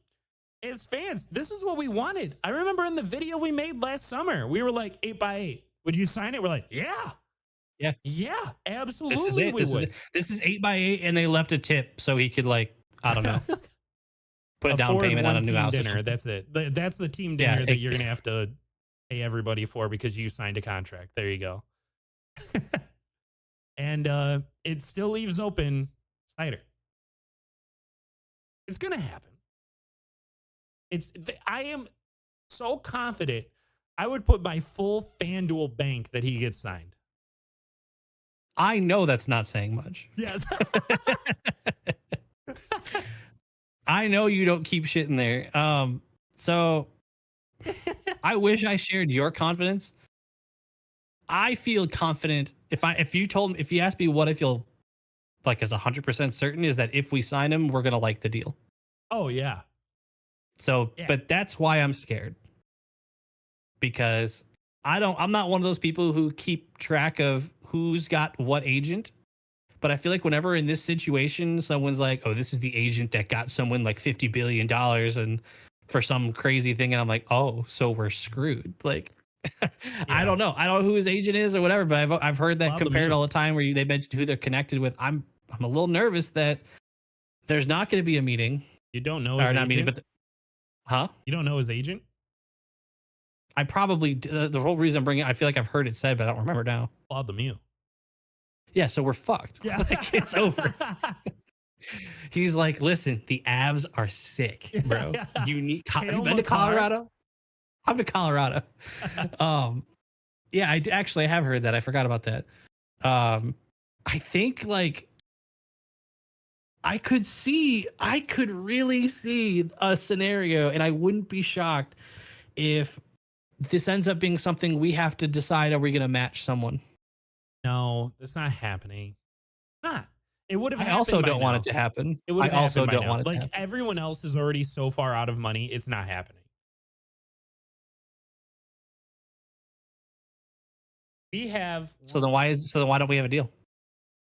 as fans, this is what we wanted. I remember in the video we made last summer, we were like 8x8. Would you sign it? We're like, yeah, absolutely. This is 8x8, and they left a tip so he could like, I don't know, put a down payment on a new house dinner. That's it. That's the team dinner that you're gonna have to pay everybody for because you signed a contract. There you go. And it still leaves open Seider. It's gonna happen. I am so confident. I would put my full FanDuel bank that he gets signed. I know that's not saying much. Yes. I know you don't keep shit in there. So I wish I shared your confidence. I feel confident if you asked me what I feel like is 100% certain is that if we sign him, we're gonna like the deal. Oh yeah. So, but that's why I'm scared. Because I'm not one of those people who keep track of who's got what agent. But I feel like whenever in this situation, someone's like, oh, this is the agent that got someone like $50 billion and for some crazy thing. And I'm like, oh, so we're screwed. Like, I don't know. I don't know who his agent is or whatever, but I've heard that compared all the time where they mentioned who they're connected with. I'm a little nervous that there's not going to be a meeting. You don't know his agent? Not meeting, but You don't know his agent? I probably, the whole reason I'm bringing it, I feel like I've heard it said, but I don't remember now. Claude Lemieux. Yeah, so we're fucked. Yeah. Like, it's over. He's like, listen, the Avs are sick, bro. You need. Have you been to Colorado? I'm to Colorado. Yeah, I have heard that. I forgot about that. I think like I could really see a scenario, and I wouldn't be shocked if this ends up being something we have to decide: are we going to match someone? No, that's not happening. Not. It would have I happened also by don't want now. it to happen. It would I have also happened by don't now. want it to Like, happen. everyone else is already so far out of money, it's not happening. We have So then why don't we have a deal?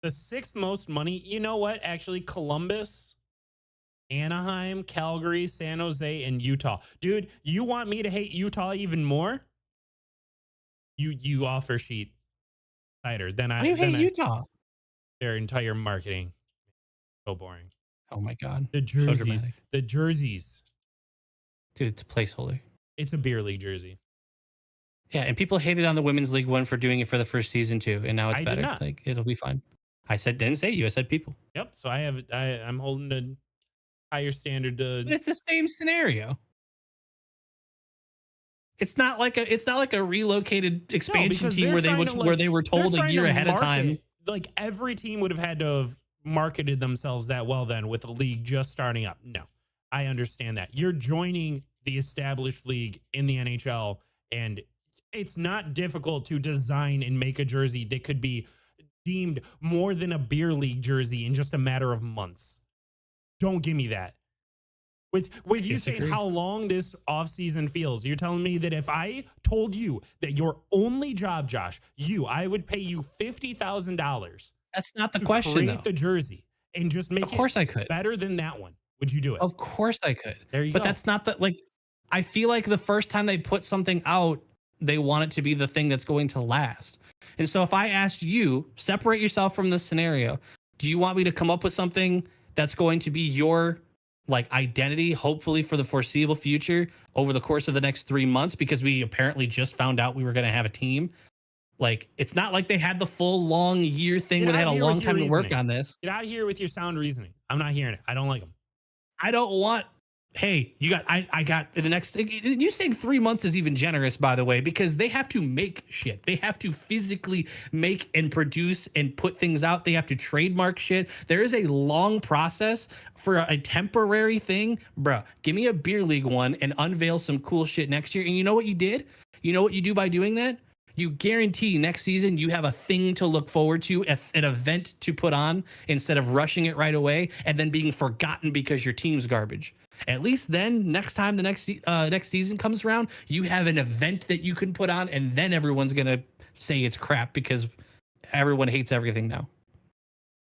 the 6th most money. You know what? Actually, Columbus, Anaheim, Calgary, San Jose, and Utah. Dude, you want me to hate Utah even more? You offer sheet tighter than Why do you hate I Utah? their entire marketing. So boring. Oh my god. The So jerseys. dramatic. The jerseys. Dude, it's a placeholder. It's a beer league jersey. Yeah, and people hated on the women's league one for doing it for the first season too, and now it's I did better. not. Like it'll be fine. Didn't say you. I said people. Yep. So I'm holding a higher standard to. But it's the same scenario. It's not like a relocated expansion team where they were told a year ahead of time. Like, every team would have had to have marketed themselves that well then, with the league just starting up. No, I understand that. You're joining the established league in the NHL, and it's not difficult to design and make a jersey that could be deemed more than a beer league jersey in just a matter of months. Don't give me that. With you saying how long this offseason feels, you're telling me that if I told you that your only job, Josh, I would pay you $50,000. That's not the question, though. Create the jersey and just make Of course I could. better than that one. Would you do it? Of course I could. There you go. But that's not I feel like the first time they put something out, they want it to be the thing that's going to last. And so if I asked you, separate yourself from this scenario, do you want me to come up with something that's going to be your identity, hopefully for the foreseeable future over the course of the next 3 months, because we apparently just found out we were going to have a team? Like, it's not like they had the full long year thing where they had a long time to work on this. Get out of here with your sound reasoning. I'm not hearing it. I don't like them. I don't want. Hey, I got the next thing. You saying 3 months is even generous, by the way, because they have to make shit. They have to physically make and produce and put things out. They have to trademark shit. There is a long process for a temporary thing. Bruh, give me a beer league one and unveil some cool shit next year. And you know what you did? You know what you do by doing that? You guarantee next season you have a thing to look forward to, an event to put on, instead of rushing it right away and then being forgotten because your team's garbage. At least then, next time the next season comes around, you have an event that you can put on, and then everyone's gonna say it's crap because everyone hates everything now.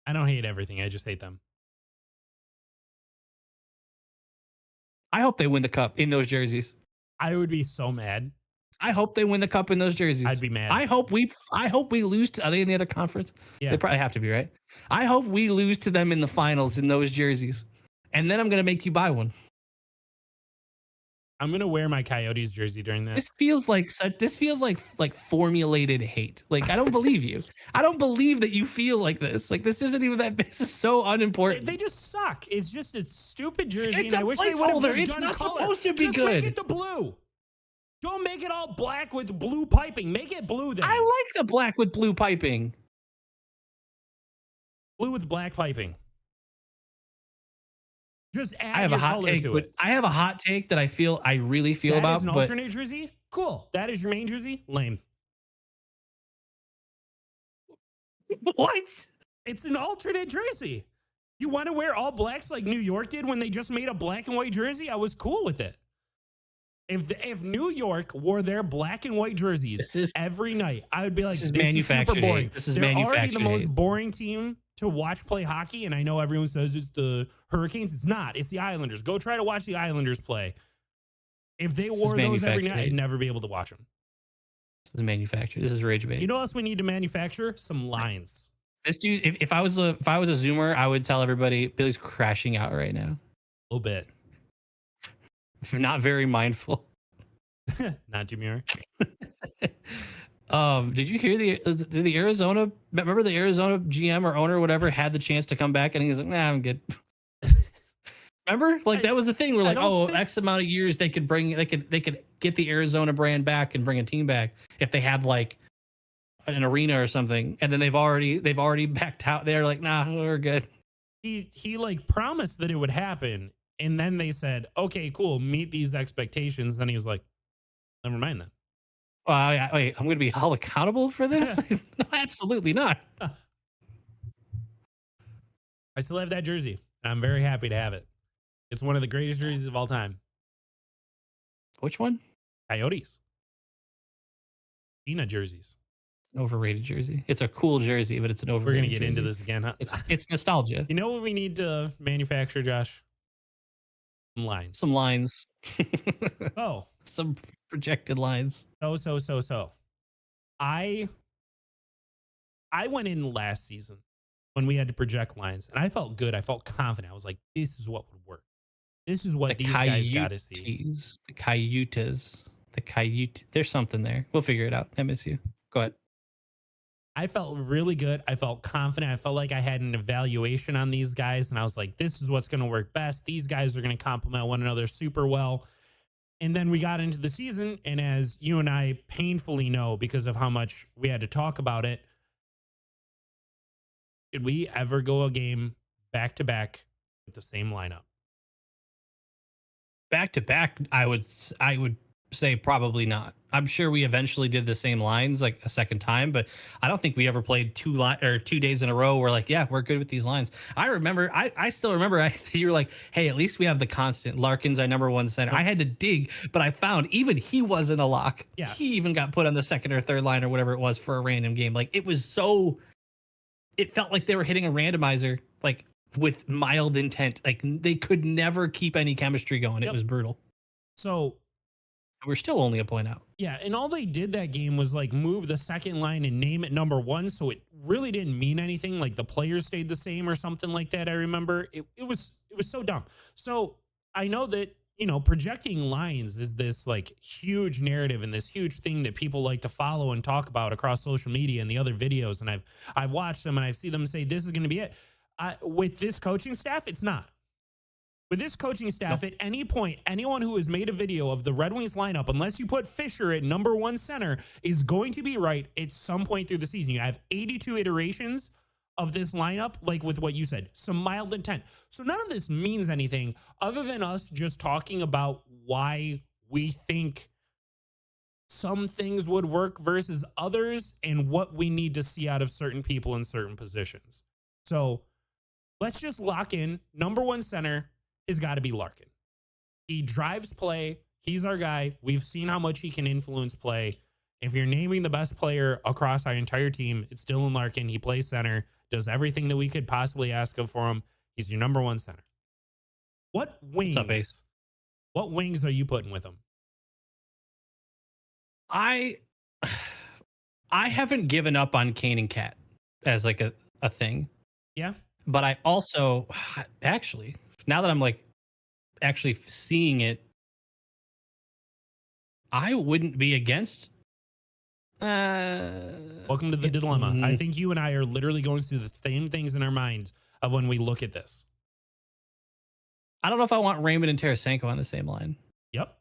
I don't hate everything. I just hate them. I hope they win the cup in those jerseys. I would be so mad. I hope they win the cup in those jerseys. I'd be mad. I hope we lose to. Are they in the other conference? Yeah, they probably have to be, right? I hope we lose to them in the finals in those jerseys, and then I'm gonna make you buy one. I'm gonna wear my Coyotes jersey during that. This feels like formulated hate. Like, I don't believe you. I don't believe that you feel like this. Like, this isn't even that. This is so unimportant. They just suck. It's just a stupid jersey, It's and I wish they would have just It's done not color. supposed to be just good. Make it the blue. Don't make it all black with blue piping. Make it blue then. I like the black with blue piping. Blue with black piping. Just add I have a hot color take, to but it. I have a hot take that I really feel about. That is an but alternate jersey? Cool. That is your main jersey? Lame. What? It's an alternate jersey. You want to wear all blacks like New York did when they just made a black and white jersey? I was cool with it. If New York wore their black and white jerseys every night, I would be like, this is super boring. They're already the most boring team to watch play hockey, and I know everyone says it's the Hurricanes. It's not. It's the Islanders. Go try to watch the Islanders play. If they wore those every night, I'd never be able to watch them. This is manufactured. This is rage bait. You know what else we need to manufacture? Some lines. This dude, if I was a Zoomer, I would tell everybody Billy's crashing out right now. A little bit. Not very mindful. Not Demure. Did you hear the Arizona? Remember the Arizona GM or owner or whatever had the chance to come back and he's like, nah, I'm good. Remember, like that was the thing. We're like, X amount of years they could get the Arizona brand back and bring a team back if they had like an arena or something. And then they've already backed out. They're like, nah, we're good. He like promised that it would happen, and then they said, okay, cool, meet these expectations. Then he was like, never mind then. Wait, I'm going to be held accountable for this? No, absolutely not. I still have that jersey, and I'm very happy to have it. It's one of the greatest jerseys of all time. Which one? Coyotes. Cena jerseys. Overrated jersey. It's a cool jersey, but it's an We're overrated gonna get into jersey. this again, huh? It's nostalgia. You know what we need to manufacture, Josh? Some lines. Some lines. Oh, Some projected lines. So. I went in last season when we had to project lines, and I felt good. I felt confident. I was like, this is what would work. This is what these guys got to see. The Coyotes. The Coyote. There's something there. We'll figure it out. I miss you. Go ahead. I felt really good. I felt confident. I felt like I had an evaluation on these guys, and I was like, this is what's going to work best. These guys are going to complement one another super well. And then we got into the season, and as you and I painfully know because of how much we had to talk about it, did we ever go a game back to back with the same lineup? Back to back, I would say probably not. I'm sure we eventually did the same lines like a second time, but I don't think we ever played 2 days in a row. We're like, yeah, we're good with these lines. I still remember you were like, hey, at least we have the constant. Larkin's our number one center. I had to dig, but I found even he wasn't a lock. Yeah. He even got put on the second or third line or whatever it was for a random game. Like it felt like they were hitting a randomizer, like with mild intent. Like they could never keep any chemistry going. It was brutal. So we're still only a point out. Yeah, and all they did that game was like move the second line and name it number one, so it really didn't mean anything. Like the players stayed the same or something like that. I remember it was so dumb. So I know that, you know, projecting lines is this like huge narrative and this huge thing that people like to follow and talk about across social media and the other videos. And I've watched them and I see them say this is going to be it. With this coaching staff, it's not. With this coaching staff, at any point, anyone who has made a video of the Red Wings lineup, unless you put Fisher at number one center, is going to be right at some point through the season. You have 82 iterations of this lineup, like with what you said, some mild intent. So none of this means anything other than us just talking about why we think some things would work versus others and what we need to see out of certain people in certain positions. So let's just lock in number one center has got to be Larkin. He drives play. He's our guy. We've seen how much he can influence play. If you're naming the best player across our entire team, it's Dylan Larkin. He plays center, does everything that we could possibly ask of for him. He's your number one center. What wings? What's up, Ace? What wings are you putting with him? I haven't given up on Kane and Cat as like a thing. Yeah. But I also actually, now that I'm like actually seeing it, I wouldn't be against. Welcome to the dilemma. I think you and I are literally going through the same things in our minds of when we look at this. I don't know if I want Raymond and Tarasenko on the same line. Yep.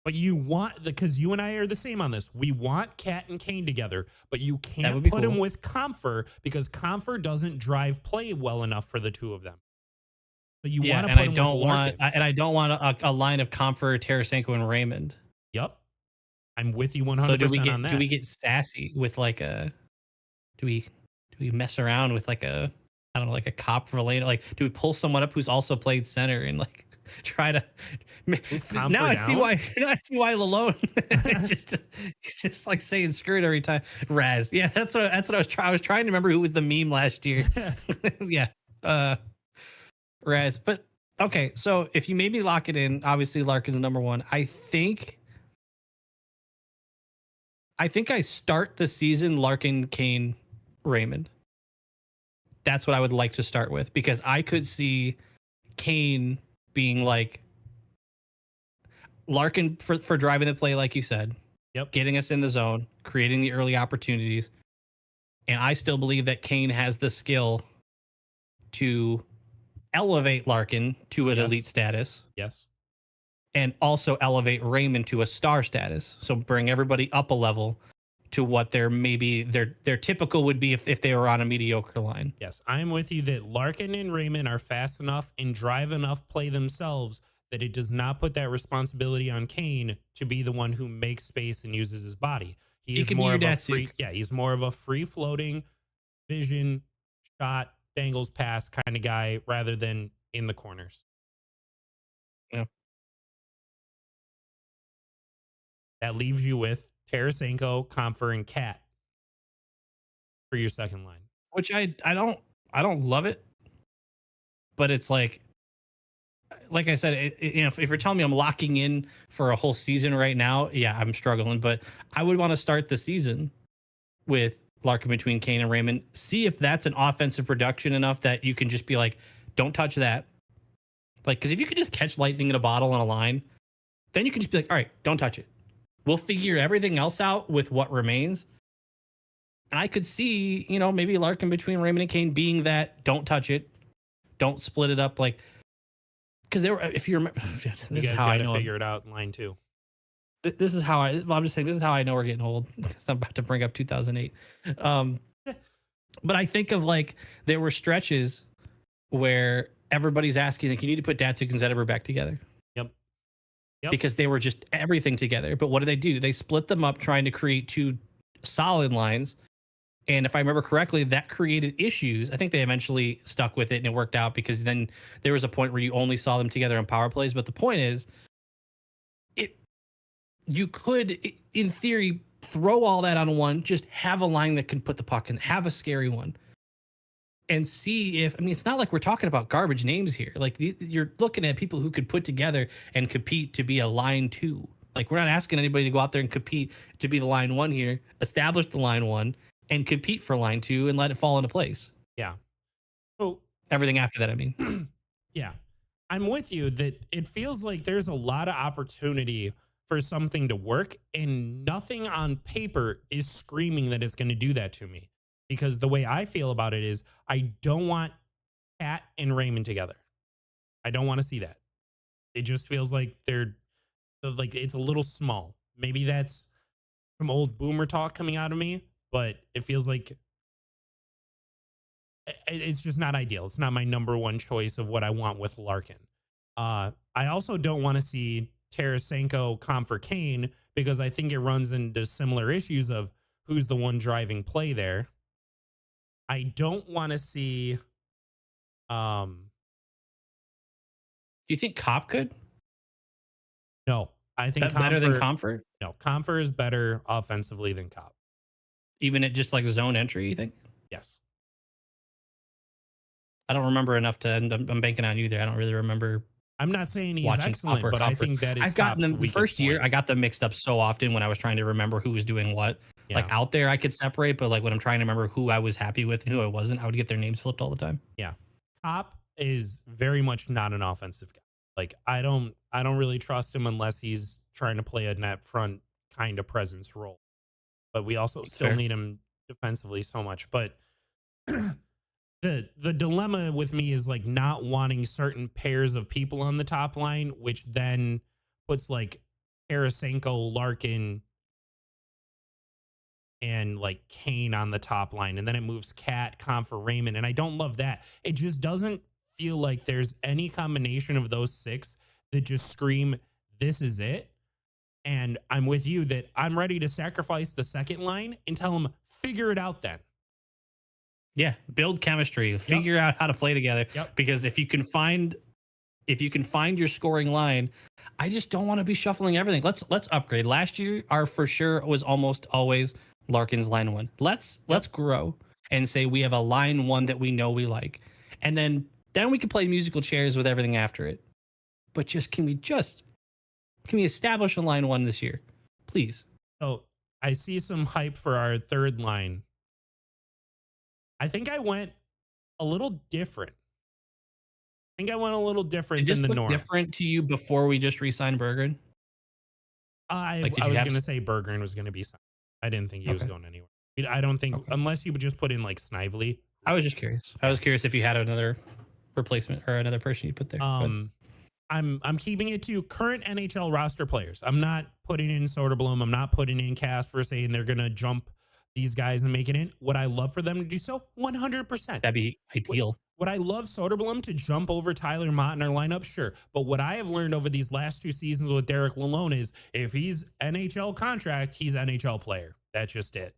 But you want, because you and I are the same on this. We want Cat and Kane together, but you can't put him with Comfer because Comfer doesn't drive play well enough for the two of them. So you want to put him with Larkin. And I don't want a line of Comfer, Tarasenko, and Raymond. Yep. I'm with you 100% on that. Do we get sassy with like a? Do we mess around with like a? I don't know, like a cop related. Like, do we pull someone up who's also played center and like try to? Now I see why. Now I see why Lalone he's just like saying screw it every time. Raz, yeah, that's what I was trying. I was trying to remember who was the meme last year. Yeah, Raz. But okay, so if you maybe lock it in, obviously Larkin's number one. I think I start the season Larkin, Kane, Raymond. That's what I would like to start with because I could see Kane being like Larkin for driving the play, like you said. Yep. Getting us in the zone, creating the early opportunities. And I still believe that Kane has the skill to elevate Larkin to an elite status. Yes. And also elevate Raymond to a star status. So bring everybody up a level to what their typical would be if they were on a mediocre line. Yes, I'm with you that Larkin and Raymond are fast enough and drive enough play themselves that it does not put that responsibility on Kane to be the one who makes space and uses his body. He's more of a free floating vision shot dangles pass kind of guy rather than in the corners. Yeah. That leaves you with Tarasenko, Comfer, and Cat for your second line. Which I don't love it, but it's like I said, if you're telling me I'm locking in for a whole season right now, yeah, I'm struggling. But I would want to start the season with Larkin between Kane and Raymond. See if that's an offensive production enough that you can just be like, don't touch that. Like, because if you could just catch lightning in a bottle on a line, then you can just be like, all right, don't touch it. We'll figure everything else out with what remains. And I could see, maybe Larkin between Raymond and Kane being that don't touch it, don't split it up, like. Because they were, if you remember, this You is guys how I got to know. figure it out in line 2. This is how I'm just saying, this is how I know we're getting old. I'm about to bring up 2008. But I think of there were stretches where everybody's asking, you need to put Datsuk and Zetterberg back together. Yep. Because they were just everything together. But what do? They split them up trying to create two solid lines. And if I remember correctly, that created issues. I think they eventually stuck with it and it worked out because then there was a point where you only saw them together on power plays. But the point is, you could, in theory, throw all that on one, just have a line that can put the puck in, have a scary one, and see if, it's not like we're talking about garbage names here. Like, you're looking at people who could put together and compete to be a line 2. Like, we're not asking anybody to go out there and compete to be the line 1 here, establish the line 1 and compete for line 2 and let it fall into place. Yeah. So everything after that, yeah, I'm with you that it feels like there's a lot of opportunity for something to work, and nothing on paper is screaming that it's going to do that to me. Because the way I feel about it is I don't want Cat and Raymond together. I don't want to see that. It just feels like it's a little small. Maybe that's some old boomer talk coming out of me, but it feels like it's just not ideal. It's not my number one choice of what I want with Larkin. I also don't want to see Tarasenko, Comfer, Kane, because I think it runs into similar issues of who's the one driving play there. I don't want to see. Do you think Cop could? No, I think better than Comfort. No, Comfer is better offensively than Cop. Even at just zone entry, you think? Yes. I don't remember enough to. I'm banking on you there. I don't really remember. I'm not saying he's excellent, but I think that is. I've gotten them the first year. I got them mixed up so often when I was trying to remember who was doing what. Yeah. Out there, I could separate, but when I'm trying to remember who I was happy with and who I wasn't, I would get their names flipped all the time. Yeah, Cop is very much not an offensive guy. I don't really trust him unless he's trying to play a net front kind of presence role. But we also still need him defensively so much. But the dilemma with me is not wanting certain pairs of people on the top line, which then puts Tarasenko, Larkin, and Kane on the top line, and then it moves Cat, Comfer, Raymond, and I don't love that. It just doesn't feel like there's any combination of those 6 that just scream, this is it. And I'm with you that I'm ready to sacrifice the second line and tell them, figure it out then. Yeah, build chemistry, figure out how to play together. Because if you can find your scoring line, I just don't want to be shuffling everything. Let's upgrade. Last year, our for sure was almost always Larkin's line 1. Let's grow and say we have a line 1 that we know we like, and then we can play musical chairs with everything after it. But can we establish a line 1 this year, please? So I see some hype for our third line. I think I went a little different. Than the norm. Different to you before we just re-signed Berggren? I was going to say Berggren was going to be signed. I didn't think he was going anywhere. I don't think, unless you would just put in Snively. I was just curious. I was curious if you had another replacement or another person you put there. I'm keeping it to current NHL roster players. I'm not putting in Soderblom. I'm not putting in Casper saying they're going to jump these guys and make it in. Would I love for them to do so? 100%. That'd be ideal. Would I love Soderblom to jump over Tyler Mott in our lineup? Sure. But what I have learned over these last 2 seasons with Derek Lalonde is if he's NHL contract, he's NHL player. That's just it.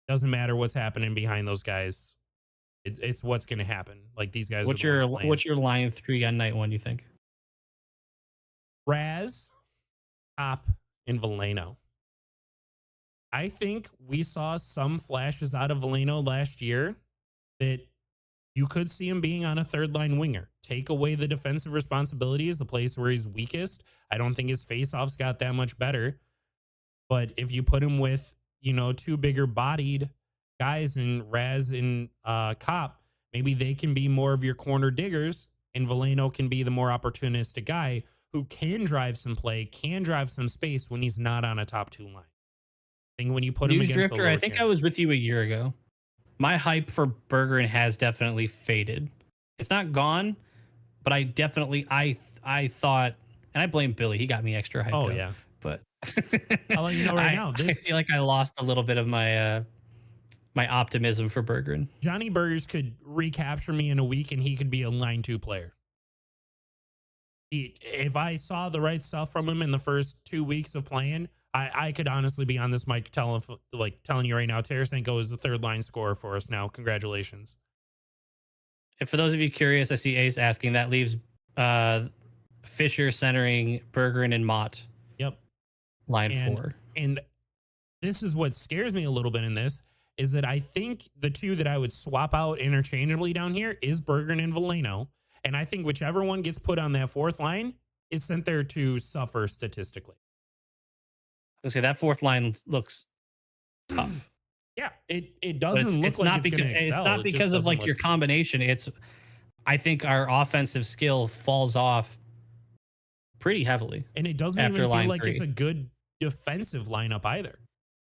Doesn't matter what's happening behind those guys. It's what's going to happen. Like these guys What's are the ones your playing. what's your line 3 on night 1, you think? Raz, Top, and Veleno. I think we saw some flashes out of Veleno last year that you could see him being on a third line winger. Take away the defensive responsibilities, the place where he's weakest. I don't think his faceoffs got that much better. But if you put him with, two bigger bodied guys in Raz and Cop, maybe they can be more of your corner diggers, and Veleno can be the more opportunistic guy who can drive some play, can drive some space when he's not on a top 2 line. I think when you put him News against Drifter, I think I was with you a year ago. My hype for Bergeron has definitely faded. It's not gone, but I definitely I thought, and I blame Billy. He got me extra hyped. Oh up, yeah, but I'll let you know right now. I feel like I lost a little bit of my my optimism for Bergeron. Johnny Burgers could recapture me in a week, and he could be a line 2 player. If I saw the right stuff from him in the first 2 weeks of playing, I could honestly be on this mic telling you right now, Tarasenko is the third line scorer for us now. Congratulations. And for those of you curious, I see Ace asking, that leaves Fisher centering Bergeron and Mott. Yep. Line 4. And this is what scares me a little bit in this, is that I think the two that I would swap out interchangeably down here is Bergeron and Veleno. And I think whichever one gets put on that fourth line is sent there to suffer statistically. I say that fourth line looks tough. Yeah, it doesn't look like it's going to excel. It's not because of like your combination. I think our offensive skill falls off pretty heavily. And it doesn't even feel like it's a good defensive lineup either.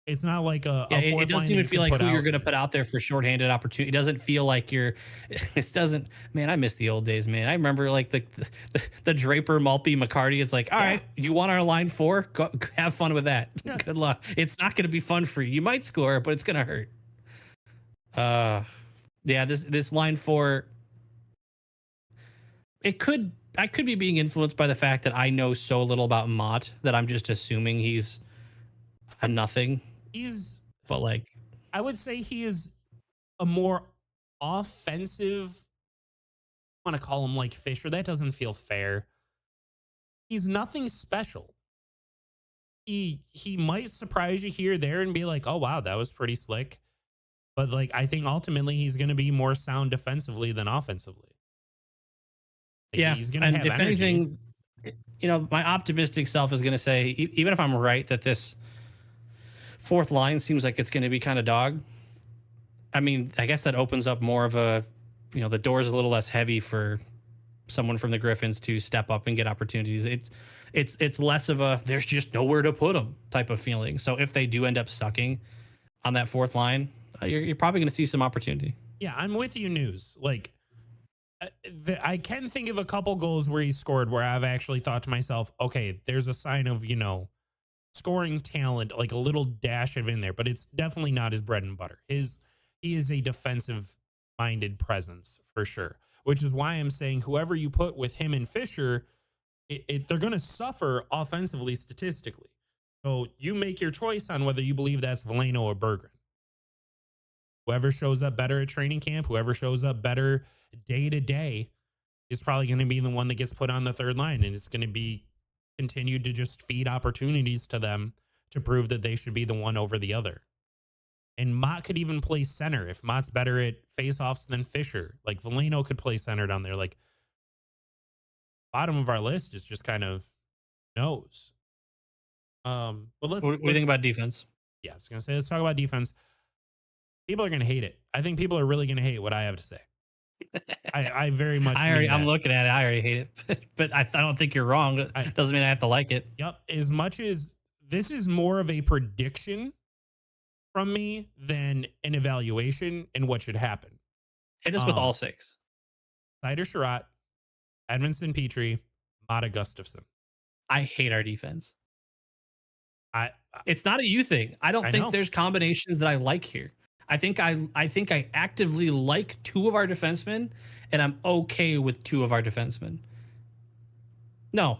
It's not like a it doesn't even feel like who you're going to put out there for shorthanded opportunity. It doesn't feel like man, I miss the old days, man. I remember like the Draper, Maltby, McCarty. It's like, all right, you want our line 4? Go, have fun with that. Yeah. Good luck. It's not going to be fun for you. You might score, but it's going to hurt. This line 4, I could be being influenced by the fact that I know so little about Mott that I'm just assuming he's a nothing. But like, I would say he is a more offensive. I want to call him like Fisher. That doesn't feel fair. He's nothing special. He might surprise you here or there and be like, oh wow, that was pretty slick. But like, I think ultimately he's going to be more sound defensively than offensively. Like, he's going to have if energy. anything, my optimistic self is going to say, even if I'm right that this fourth line seems like it's going to be kind of dog. I mean, I guess that opens up more of a, the door's a little less heavy for someone from the Griffins to step up and get opportunities. It's less of a there's just nowhere to put them type of feeling. So if they do end up sucking on that fourth line, you're probably going to see some opportunity. Yeah, I'm with you, News. Like, I can think of a couple goals where he scored where I've actually thought to myself, okay, there's a sign of, scoring talent, like a little dash of in there, but it's definitely not his bread and butter. He is a defensive minded presence for sure, which is why I'm saying whoever you put with him and Fisher, they're going to suffer offensively statistically. So you make your choice on whether you believe that's Veleno or Bergeron. Whoever shows up better at training camp, whoever shows up better day to day is probably going to be the one that gets put on the third line, and it's going to be continued to just feed opportunities to them to prove that they should be the one over the other. And Mott could even play center if Mott's better at faceoffs than Fisher. Like Veleno could play center down there. Like bottom of our list is just kind of nose. But what do you think about defense? Yeah, I was gonna say let's talk about defense. People are gonna hate it. I think people are really gonna hate what I have to say. I very much. I'm looking at it. I already hate it, but I don't think you're wrong. It doesn't mean I have to like it. Yep. As much as this is more of a prediction from me than an evaluation and what should happen. Hit us with all 6. Snyder Sherratt, Edmondson Petrie, Mata Gustafson. I hate our defense. It's not a you thing. I don't think there's combinations that I like here. I think I actively like 2 of our defensemen, and I'm okay with 2 of our defensemen. No,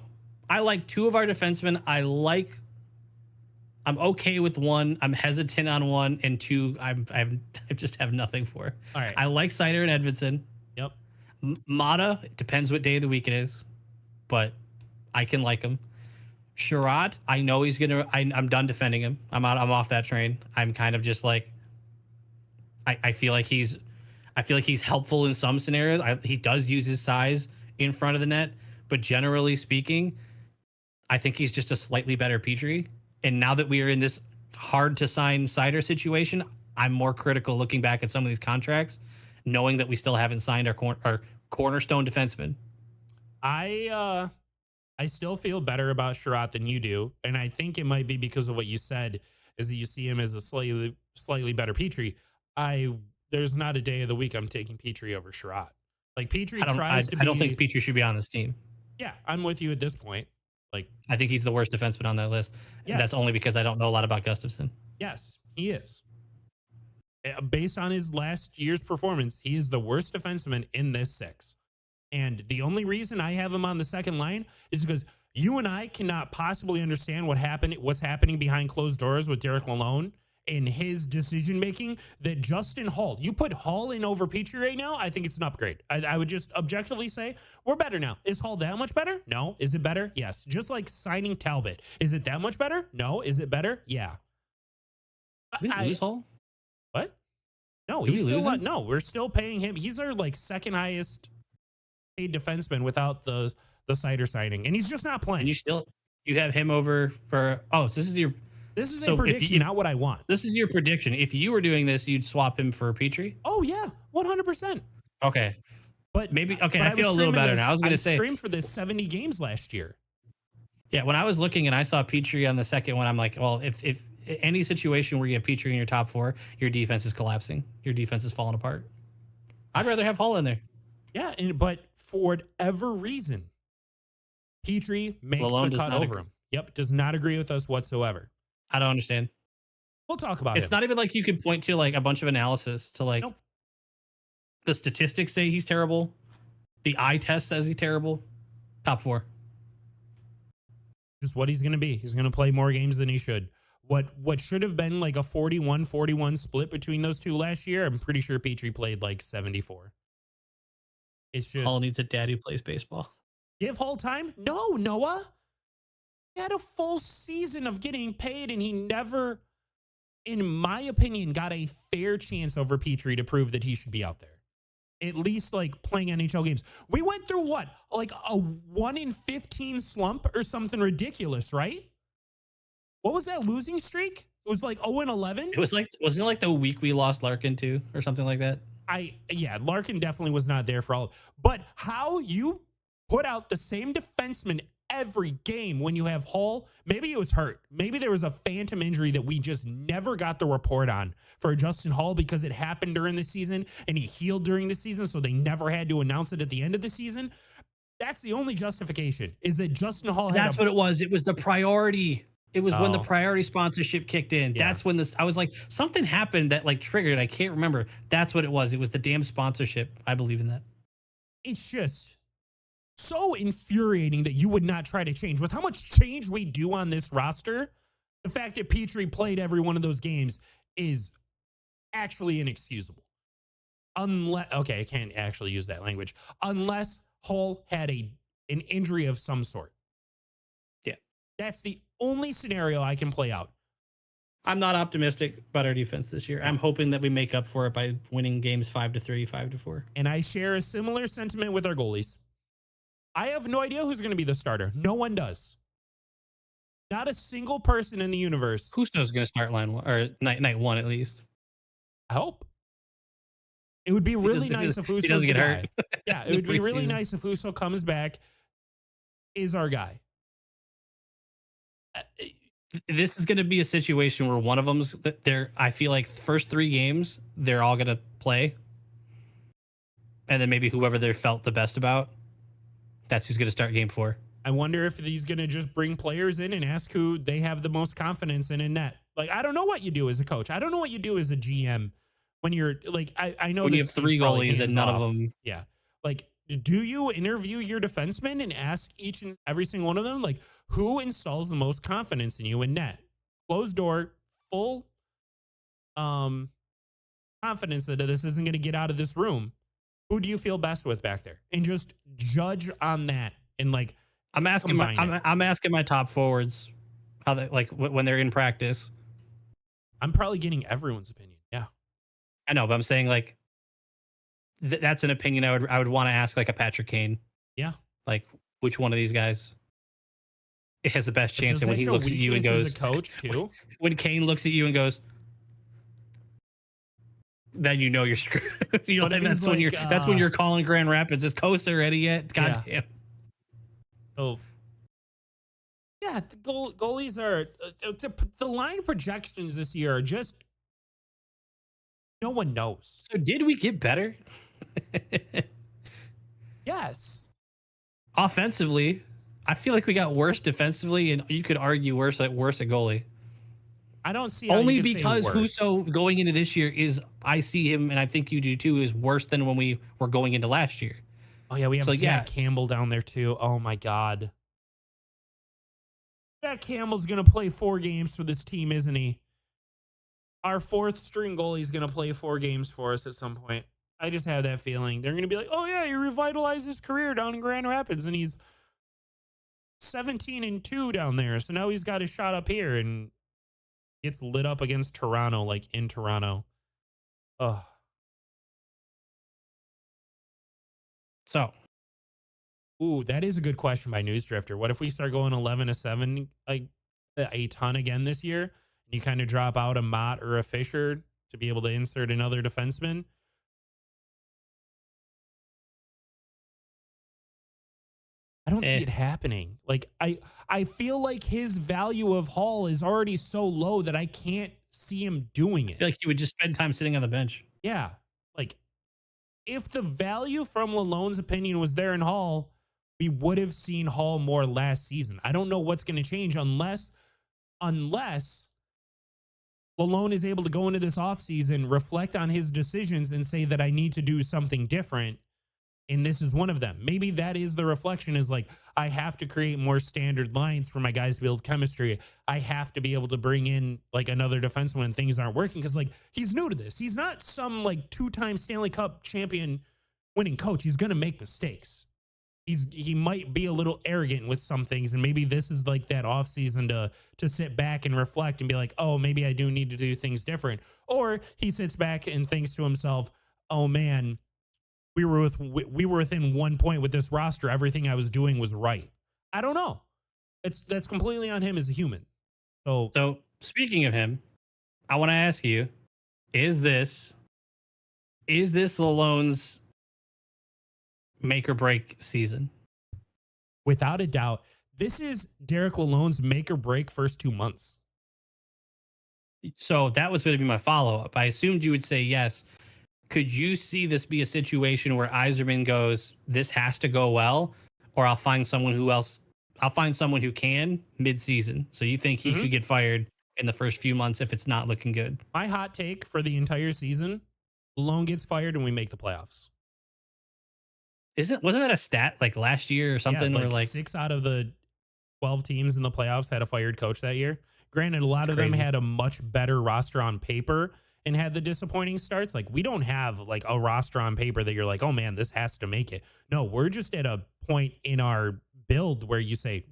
I like 2 of our defensemen. I I'm okay with one. I'm hesitant on one, and two, I just have nothing for. All right. I like Sider and Edvidson. Yep. Mata, it depends what day of the week it is, but I can like him. Sherratt, I know he's gonna. I'm done defending him. I'm out. I'm off that train. I'm kind of just like. I feel like he's helpful in some scenarios. He does use his size in front of the net, but generally speaking, I think he's just a slightly better Petrie. And now that we are in this hard to sign Sider situation, I'm more critical looking back at some of these contracts, knowing that we still haven't signed our cornerstone defenseman. I still feel better about Sherratt than you do, and I think it might be because of what you said, is that you see him as a slightly better Petrie. There's not a day of the week I'm taking Petrie over Sherratt. Like Petrie tries to be. I don't think Petrie should be on this team. Yeah, I'm with you at this point. Like I think he's the worst defenseman on that list. Yes. That's only because I don't know a lot about Gustafsson. Yes, he is. Based on his last year's performance, he is the worst defenseman in this six. And the only reason I have him on the second line is because you and I cannot possibly understand what's happening behind closed doors with Derek Lalonde and his decision making. That Justin Hall, you put Hall in over Petrie right now, I think it's an upgrade. I would just objectively say we're better now. Is Hall that much better? No. Is it better? Yes. Just like signing Talbot. Is it that much better? No. Is it better? Yeah. Did we lose Hall? What? No, he's still no. We're still paying him. He's our like second highest paid defenseman without the Sider signing, and he's just not playing. And you have him over for so this is a prediction, not what I want. This is your prediction. If you were doing this, you'd swap him for Petrie? Oh yeah, 100%. Okay, but maybe okay. I feel a little better now. I was going to say streamed for this 70 games last year. Yeah, when I was looking and I saw Petrie on the second one, I'm like, well, if any situation where you have Petrie in your top four, your defense is collapsing. Your defense is falling apart. I'd rather have Hall in there. Yeah, but for whatever reason, Petrie makes the cut over him. Yep, does not agree with us whatsoever. I don't understand. We'll talk about it. It's not even like you could point to like a bunch of analysis to like the statistics say he's terrible. The eye test says he's terrible. Top four. Just what he's going to be. He's going to play more games than he should. What should have been like a 41-41 split between those two last year, I'm pretty sure Petrie played like 74. It's just Hall needs a dad who plays baseball. Give Hall time? No, Noah. He had a full season of getting paid, and he never, in my opinion, got a fair chance over Petrie to prove that he should be out there. At least like playing NHL games. We went through what? Like a 1 in 15 slump or something ridiculous, right? What was that losing streak? It was like 0-11. It was like, wasn't it like the week we lost Larkin to or something like that? Yeah, Larkin definitely was not there for all. But how you put out the same defenseman every game when you have Hall, maybe it was hurt. Maybe there was a phantom injury that we just never got the report on for Justin Hall because it happened during the season and he healed during the season, so they never had to announce it at the end of the season. That's the only justification, is that Justin Hall That's what it was. It was the priority. It was when the priority sponsorship kicked in. Yeah. That's when I was like, something happened that like triggered. I can't remember. That's what it was. It was the damn sponsorship. I believe in that. It's just so infuriating that you would not try to change. With how much change we do on this roster, the fact that Petrie played every one of those games is actually inexcusable. Okay, I can't actually use that language. Unless Hall had an injury of some sort. Yeah. That's the only scenario I can play out. I'm not optimistic about our defense this year. I'm hoping that we make up for it by winning games 5-3, 5-4. And I share a similar sentiment with our goalies. I have no idea who's going to be the starter. No one does. Not a single person in the universe. Cousteau's going to start line one, or night one at least. I hope. It would be really nice if Husso doesn't get hurt. Yeah, it would be really nice if Husso comes back, is our guy. This is going to be a situation where one of them's there. I feel like first 3 games, they're all going to play. And then maybe whoever they felt the best about, that's who's going to start game 4. I wonder if he's going to just bring players in and ask who they have the most confidence in net. Like, I don't know what you do as a coach. I don't know what you do as a GM when you're like, I know when you have 3 goalies and none of them. Yeah. Like, do you interview your defensemen and ask each and every single one of them, like, who installs the most confidence in you in net? closed door, full um confidence that this isn't going to get out of this room, who do you feel best with back there? And just judge on that and like combine it. I'm asking my top forwards how they like when they're in practice. I'm probably getting everyone's opinion. Yeah. I know, but I'm saying like that's an opinion I would want to ask like a Patrick Kane. Yeah. Like which one of these guys has the best But chance? does And that when he show looks at you and weakness as goes, a coach too? when Kane looks at you and goes, then you know you're screwed. You know, What if that's he's when like, that's when you're calling Grand Rapids. Is Costa ready yet? God Yeah. damn. So yeah, the goalies are the line projections this year are just no one knows. So did we get better? Yes. Offensively, I feel like we got worse defensively, and you could argue worse at goalie. I don't see how Only you could say because worse. Husso going into this year is, I see him, and I think you do too, is worse than when we were going into last year. Oh yeah, we have So, Jack Campbell down there too. Oh my god. Jack Campbell's gonna play 4 games for this team, isn't he? Our 4th string goalie is gonna play 4 games for us at some point. I just have that feeling. They're gonna be like, oh yeah, he revitalized his career down in Grand Rapids, and he's 17-2 down there. So now he's got his shot up here and gets lit up against Toronto, like in Toronto. Oh, So, ooh, that is a good question by News Drifter. What if we start going 11-7 like a ton again this year, and you kind of drop out a Mott or a Fisher to be able to insert another defenseman? I don't see it happening. Like I feel like his value of Hall is already so low that I can't see him doing I it. feel like he would just spend time sitting on the bench. Yeah. Like if the value from Lalonde's opinion was there in Hall, we would have seen Hall more last season. I don't know what's going to change unless Lalonde is able to go into this offseason, reflect on his decisions and say that I need to do something different. And this is one of them. Maybe that is the reflection, is like, I have to create more standard lines for my guys to build chemistry. I have to be able to bring in like another defenseman when things aren't working. Cause like he's new to this. He's not some like 2-time Stanley Cup champion winning coach. He's going to make mistakes. He might be a little arrogant with some things. And maybe this is like that offseason to sit back and reflect and be like, oh, maybe I do need to do things different. Or he sits back and thinks to himself, oh man, we were within 1 point with this roster. Everything I was doing was right. I don't know. That's completely on him as a human. So speaking of him, I want to ask you, is this Lalonde's make or break season? Without a doubt, this is Derek Lalonde's make or break first 2 months. So that was going to be my follow-up. I assumed you would say yes. Could you see this be a situation where Yzerman goes, this has to go well, or I'll find someone who can mid-season? So you think he could get fired in the first few months if it's not looking good? My hot take for the entire season, Lalonde gets fired and we make the playoffs. Wasn't that a stat like last year or something? Yeah, where like 6 out of the 12 teams in the playoffs had a fired coach that year. Granted, a lot of them had a much better roster on paper and had the disappointing starts. Like we don't have like a roster on paper that you're like, oh man, this has to make it. No, we're just at a point in our build where you say,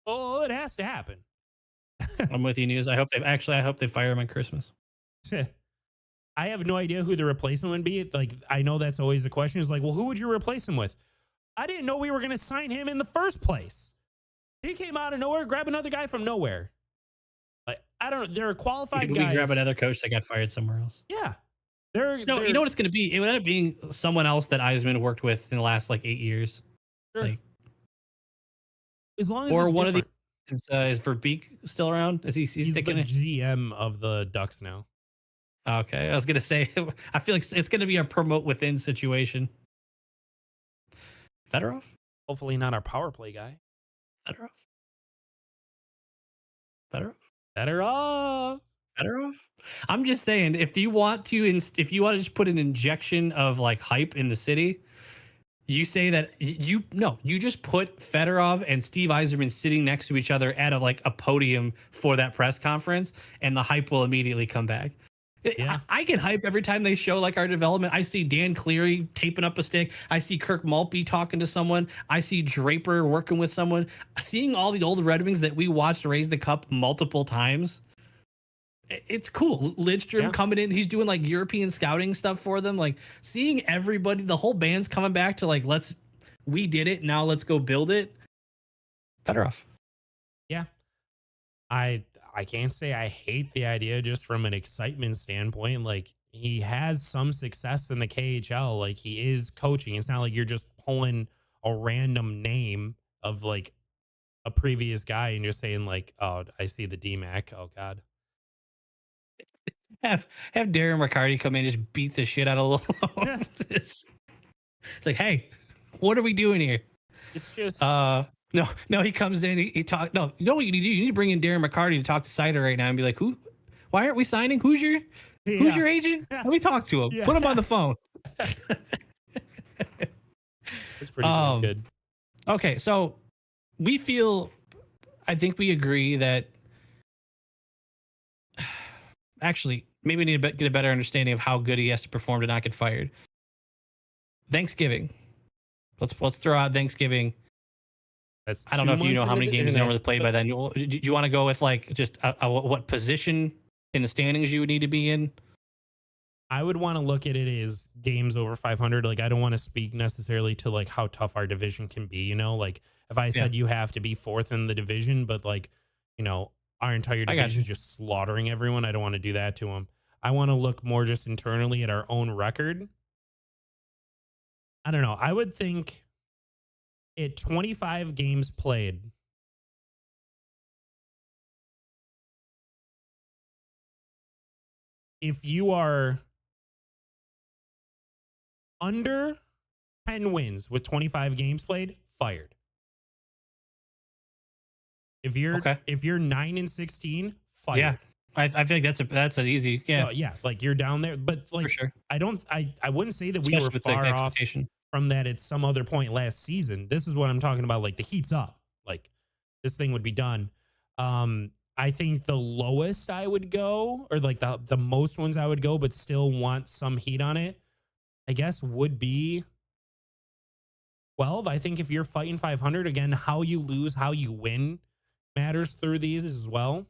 oh, it has to happen. I'm with you, News. I hope they fire him on Christmas. I have no idea who the replacement would be. Like, I know that's always the question, is like, well, who would you replace him with? I didn't know we were going to sign him in the first place. He came out of nowhere, grab another guy from nowhere. Like, I don't know. There are qualified guys. We grab another coach that got fired somewhere else. Yeah. You know what it's going to be? It would end up being someone else that Yzerman worked with in the last like 8 years. Sure. Like, as long as or it's one different. of the is Verbeek still around? Is he's sticking the it? GM of the Ducks now. Okay, I was gonna say, I feel like it's gonna be a promote within situation. Fedorov? Hopefully not our power play guy. Fedorov? I'm just saying, if you want to just put an injection of like hype in the city, You say that you no, you just put Fedorov and Steve Yzerman sitting next to each other at a podium for that press conference, and the hype will immediately come back. Yeah. I get hype every time they show like our development. I see Dan Cleary taping up a stick. I see Kirk Maltby talking to someone. I see Draper working with someone. Seeing all the old Red Wings that we watched raise the cup multiple times, it's cool. Lidstrom coming in, he's doing like European scouting stuff for them. Like seeing everybody, the whole band's coming back to like, we did it. Now let's go build it. Fedorov. Yeah. I can't say I hate the idea just from an excitement standpoint. Like he has some success in the KHL. Like he is coaching. It's not like you're just pulling a random name of like a previous guy and you're saying like, oh, I see the DMAC. Oh God. Have Darren McCarty come in and just beat the shit out of Malone. It's like, hey, what are we doing here? It's just no, he comes in, he talk. No, you know what you need to do? You need to bring in Darren McCarty to talk to Sider right now and be like, why aren't we signing? Who's your agent? Let me talk to him. Yeah. Put him on the phone. It's pretty damn good. Okay, so I think we agree that actually, maybe we need to get a better understanding of how good he has to perform to not get fired. Thanksgiving. Let's throw out Thanksgiving. I don't know if you know how many games normally played by then. Do you want to go with like just what position in the standings you would need to be in? I would want to look at it as games over 500. Like I don't want to speak necessarily to like how tough our division can be. You know, like if I said you have to be fourth in the division, but like our entire division is just slaughtering everyone. I don't want to do that to them. I want to look more just internally at our own record. I don't know. I would think at 25 games played, if you are under 10 wins with 25 games played, fired. If you're 9-16, fired. Yeah. I feel like that's an easy like you're down there, but like for sure. I wouldn't say that we were far off from that at some other point last season. This is what I'm talking about. Like the heat's up. Like this thing would be done. I think the lowest I would go, or like the most ones I would go, but still want some heat on it, I guess would be 12. I think if you're fighting 500 again, how you lose, how you win matters through these as well.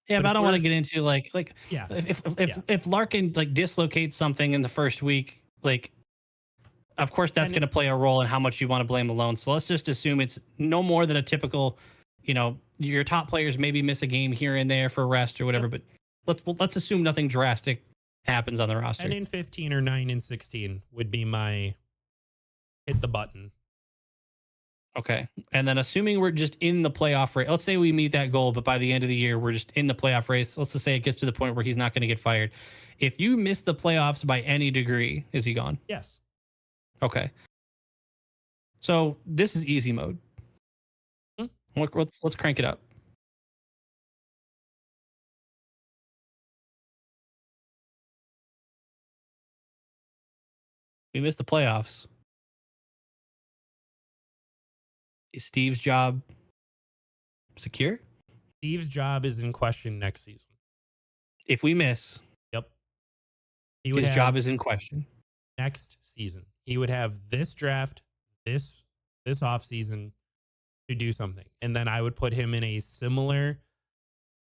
Yeah, but I don't want to get into like if Larkin like dislocates something in the first week, like of course that's going to play a role in how much you want to blame Malone. So let's just assume it's no more than a typical, your top players maybe miss a game here and there for rest or whatever, but let's assume nothing drastic happens on the roster. 10-15 or 9-16 would be my hit the button. Okay. And then assuming we're just in the playoff race, let's say we meet that goal, but by the end of the year, we're just in the playoff race. Let's just say it gets to the point where he's not going to get fired. If you miss the playoffs by any degree, is he gone? Yes. Okay. So this is easy mode. Let's crank it up. We missed the playoffs. Is Steve's job secure? Steve's job is in question next season. If we miss, yep, his job is in question next season. He would have this draft, this offseason to do something, and then I would put him in a similar,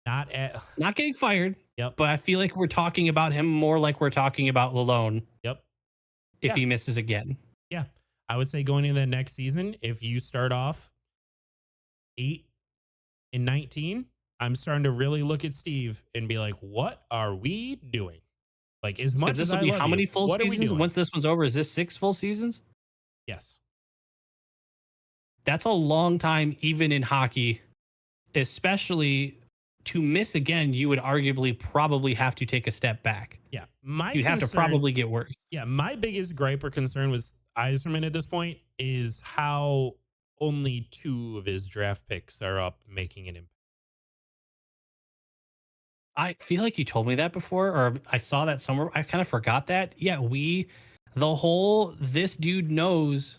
not getting fired. Yep, but I feel like we're talking about him more like we're talking about Lalone. Yep, if he misses again. Yeah. I would say going into the next season, if you start off 8-19, I'm starting to really look at Steve and be like, what are we doing? Like as much as I love how many full seasons? Once this one's over, is this 6 full seasons? Yes. That's a long time, even in hockey, especially to miss again. You would arguably probably have to take a step back. Yeah. You'd have to probably get worse. Yeah. My biggest gripe or concern with Yzerman at this point is how only 2 of his draft picks are up making an impact. I feel like you told me that before, or I saw that somewhere. I kind of forgot that. Yeah, this dude knows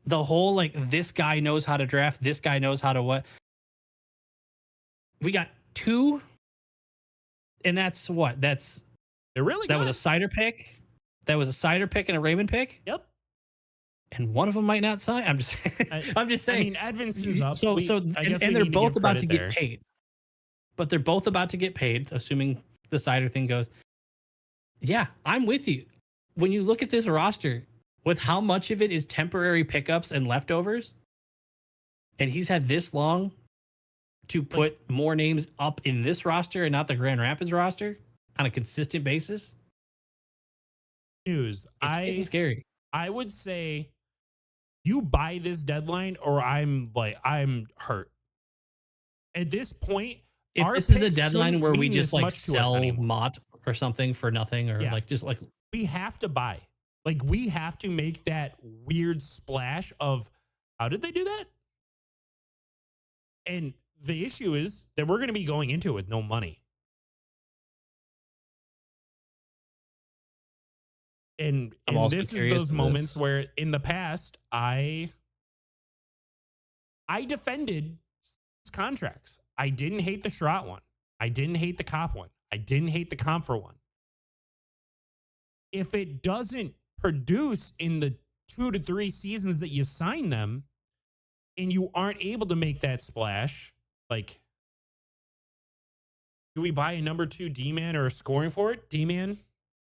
the whole like this guy knows how to draft, this guy knows how to what. We got 2, and that's what? They're really that good. was a cider pick. That was a cider pick and a Raymond pick. Yep. And one of them might not sign. I'm just I'm just saying. I mean, Edvinson's up. And they're both about to get paid. But they're both about to get paid, assuming the cider thing goes. Yeah, I'm with you. When you look at this roster, with how much of it is temporary pickups and leftovers, and he's had this long to put more names up in this roster and not the Grand Rapids roster on a consistent basis. It's getting scary. I would say you buy this deadline or I'm hurt. At this point, if this is a deadline where we just like sell Mott or something for nothing, or we have to buy. Like, we have to make that weird splash of how did they do that? And the issue is that we're going to be going into it with no money. And this is those moments where in the past, I defended contracts. I didn't hate the Schrott one. I didn't hate the Cop one. I didn't hate the Comfer one. If it doesn't produce in the 2 to 3 seasons that you sign them, and you aren't able to make that splash, like, do we buy a number 2 D-man or a scoring for it? D-man,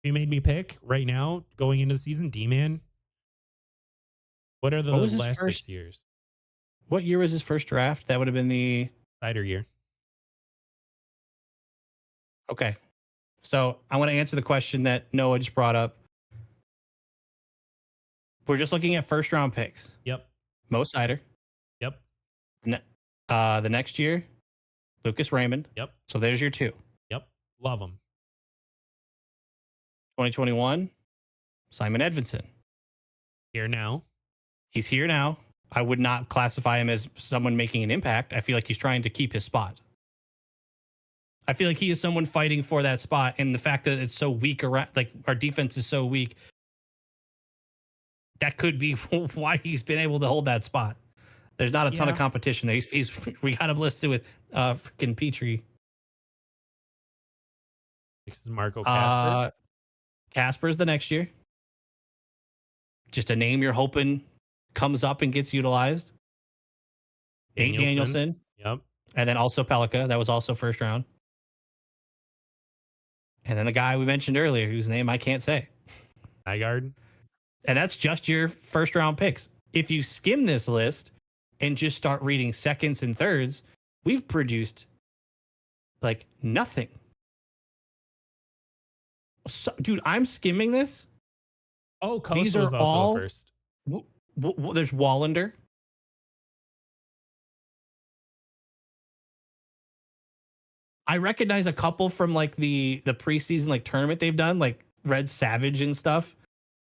you made me pick right now going into the season. D-man. What are the last 6 years? What year was his first draft? That would have been the cider year. Okay. So I want to answer the question that Noah just brought up. We're just looking at first round picks. Yep. Mo Cider. Yep. The next year, Lucas Raymond. Yep. So there's your 2. Yep. Love them. 2021, Simon Edvinsson. Here now. He's here now. I would not classify him as someone making an impact. I feel like he's trying to keep his spot. I feel like he is someone fighting for that spot, and the fact that it's so weak around, like our defense is so weak, that could be why he's been able to hold that spot. There's not a ton of competition. We got him listed with freaking Petrie. This is Marco Kasper. Kasper's the next year. Just a name you're hoping comes up and gets utilized. Nate Danielson. Yep. And then also Pelika. That was also first round. And then the guy we mentioned earlier, whose name I can't say. Nygaard. And that's just your first round picks. If you skim this list and just start reading seconds and thirds, we've produced like nothing. So, dude, I'm skimming this. Oh, Costa was also the first. There's Wallander. I recognize a couple from like the preseason like tournament they've done, like Red Savage and stuff.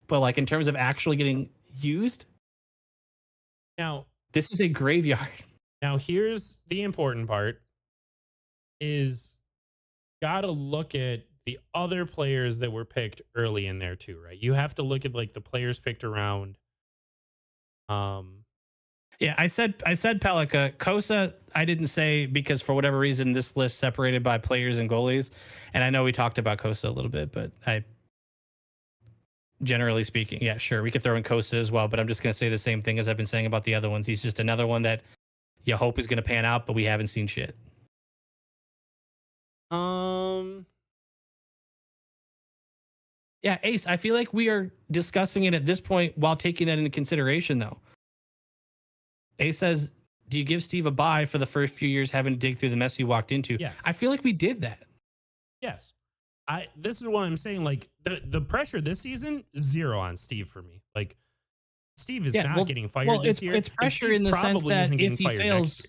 But like in terms of actually getting used, now this is a graveyard. Now here's the important part: is gotta look at the other players that were picked early in there too, right? You have to look at like the players picked around. Yeah, I said Pelika. Kosa, I didn't say because for whatever reason this list separated by players and goalies, and I know we talked about Kosa a little bit, but generally speaking, yeah, sure, we could throw in Kosa as well, but I'm just going to say the same thing as I've been saying about the other ones. He's just another one that you hope is going to pan out, but we haven't seen shit. Yeah, Ace, I feel like we are discussing it at this point while taking that into consideration, though. Ace says, do you give Steve a bye for the first few years having to dig through the mess he walked into? Yes. I feel like we did that. Yes. This is what I'm saying. Like the pressure this season, 0 on Steve for me. Like Steve is not getting fired this year. It's pressure in the sense that if he fails,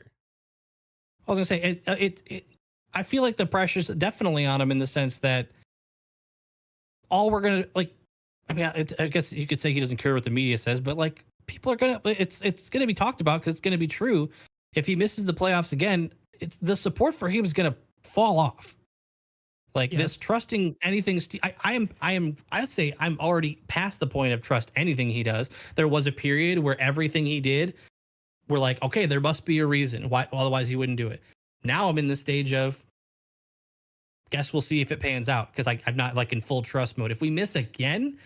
I was gonna say it. I feel like the pressure's definitely on him in the sense that all we're gonna like. I mean, I guess you could say he doesn't care what the media says, but like people are gonna. It's gonna be talked about because it's gonna be true. If he misses the playoffs again, it's the support for him is gonna fall off. Like this Yes. trusting anything. I say I'm already past the point of trust anything he does. There was a period where everything he did, we're like, okay, there must be a reason why, otherwise he wouldn't do it. Now I'm in the stage of, guess we'll see if it pans out because I'm not like in full trust mode. If we miss again,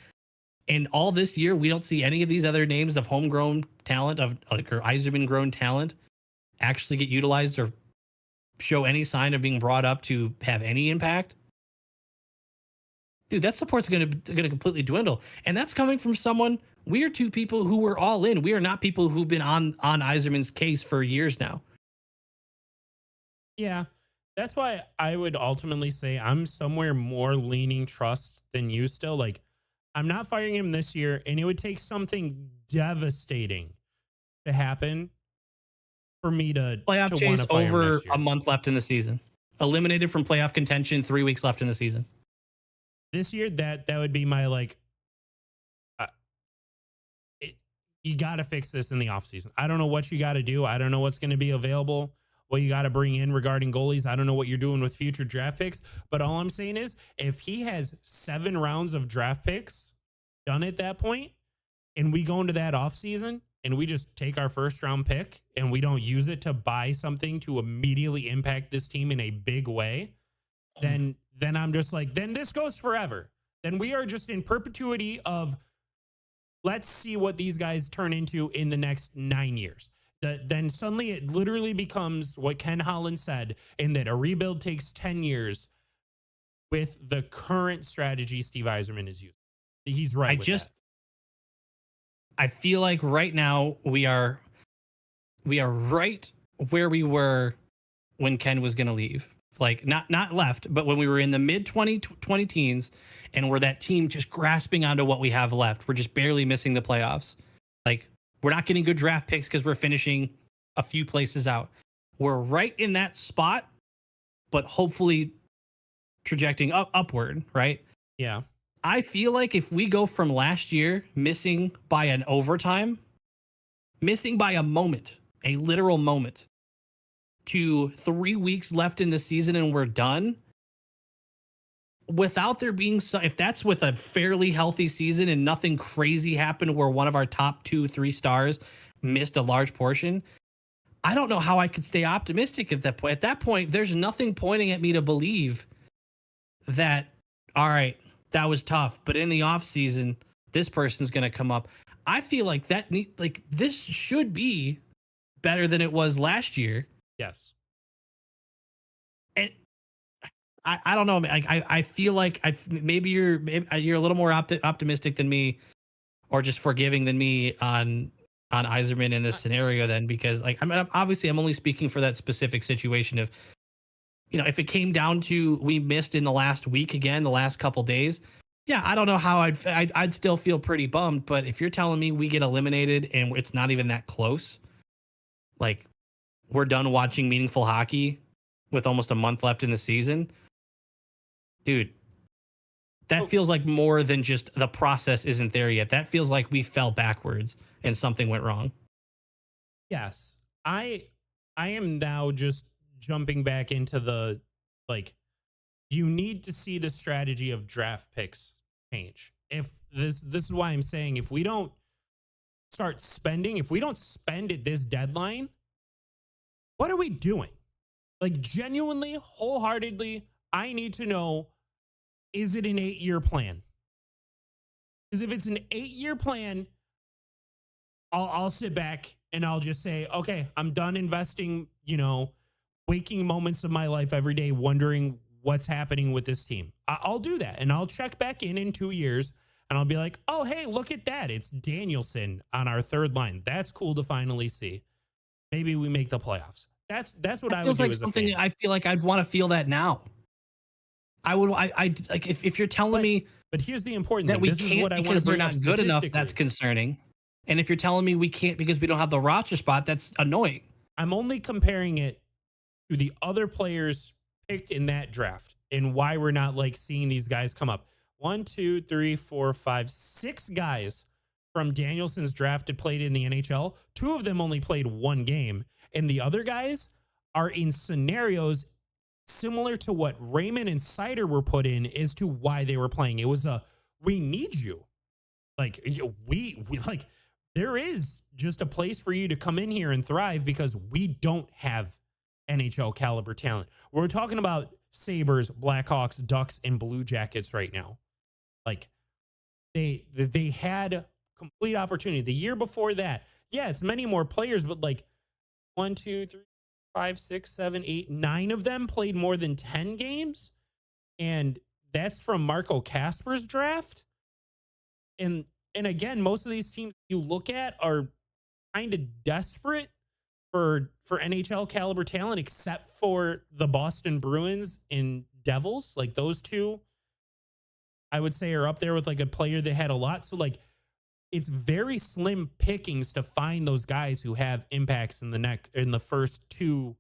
and all this year we don't see any of these other names of homegrown talent of like or Yzerman grown talent actually get utilized or show any sign of being brought up to have any impact, dude, that support's gonna completely dwindle. And that's coming from someone. We are two people who were all in. We are not people who've been on Yzerman's case for years now. Yeah. That's why I would ultimately say I'm somewhere more leaning trust than you still. Like, I'm not firing him this year, and it would take something devastating to happen for me to Playoff want chase to fire him over next year. a month left in the season. Eliminated from playoff contention, 3 weeks left in the season. This year, that would be my like. You got to fix this in the offseason. I don't know what you got to do. I don't know what's going to be available, what you got to bring in regarding goalies. I don't know what you're doing with future draft picks. But all I'm saying is, if he has 7 rounds of draft picks done at that point, and we go into that offseason and we just take our first round pick and we don't use it to buy something to immediately impact this team in a big way, then I'm just like, then this goes forever. Then we are just in perpetuity of, let's see what these guys turn into in the next 9 years. Then suddenly it literally becomes what Ken Holland said, in that a rebuild takes 10 years with the current strategy Steve Yzerman is using. He's right. I feel like right now we are right where we were when Ken was going to leave. Like not left, but when we were in the mid 20 teens and we're that team just grasping onto what we have left. We're just barely missing the playoffs. Like we're not getting good draft picks because we're finishing a few places out. We're right in that spot, but hopefully trajecting upward, right? Yeah. I feel like if we go from last year missing by an overtime, missing by a moment, a literal moment, to 3 weeks left in the season and we're done, without there being if that's with a fairly healthy season and nothing crazy happened where one of our top 2-3 stars missed a large portion, I don't know how I could stay optimistic at that point. At that point, there's nothing pointing at me to believe that, all right, that was tough, but in the off season, this person's going to come up. I feel like this should be better than it was last year. Yes. And I don't know. I feel like maybe you're a little more optimistic than me, or just forgiving than me on Yzerman in this scenario. Then, because like I'm only speaking for that specific situation of, if it came down to we missed in the last week again, the last couple days, yeah, I don't know how I'd still feel pretty bummed. But if you're telling me we get eliminated and it's not even that close, like we're done watching meaningful hockey with almost a month left in the season, dude, that feels like more than just the process isn't there yet. That feels like we fell backwards and something went wrong. Yes. I am now just jumping back into the, like, you need to see the strategy of draft picks change. If this is why I'm saying, if we don't start spending, if we don't spend at this deadline, what are we doing? Like, genuinely, wholeheartedly, I need to know, is it an 8-year plan? Because if it's an 8-year plan, I'll sit back and I'll just say, okay, I'm done investing, waking moments of my life every day wondering what's happening with this team. I'll do that, and I'll check back in 2 years, and I'll be like, oh, hey, look at that. It's Danielson on our third line. That's cool to finally see. Maybe we make the playoffs. That's what I would do as a fan. I feel like I'd want to feel that now. I like if you're telling me. But here's the important thing: that we this can't is what I because they're not good enough. That's concerning. And if you're telling me we can't because we don't have the roster spot, that's annoying. I'm only comparing it to the other players picked in that draft and why we're not like seeing these guys come up. 1, 2, 3, 4, 5, 6 guys from Danielson's draft that played in the NHL. 2 of them only played 1 game, and the other guys are in scenarios similar to what Raymond and Sider were put in as to why they were playing. It was we need you. Like we like there is just a place for you to come in here and thrive because we don't have NHL caliber talent. We're talking about Sabres, Blackhawks, Ducks, and Blue Jackets right now. Like they had complete opportunity. The year before that, yeah, it's many more players, but like 1, 2, 3, 5, 6, 7, 8, 9 of them played more than 10 games. And that's from Marco Kasper's draft. And again, most of these teams you look at are kind of desperate for NHL caliber talent, except for the Boston Bruins and Devils. Like those two, I would say, are up there with like a player that had a lot. So like it's very slim pickings to find those guys who have impacts in the first 2,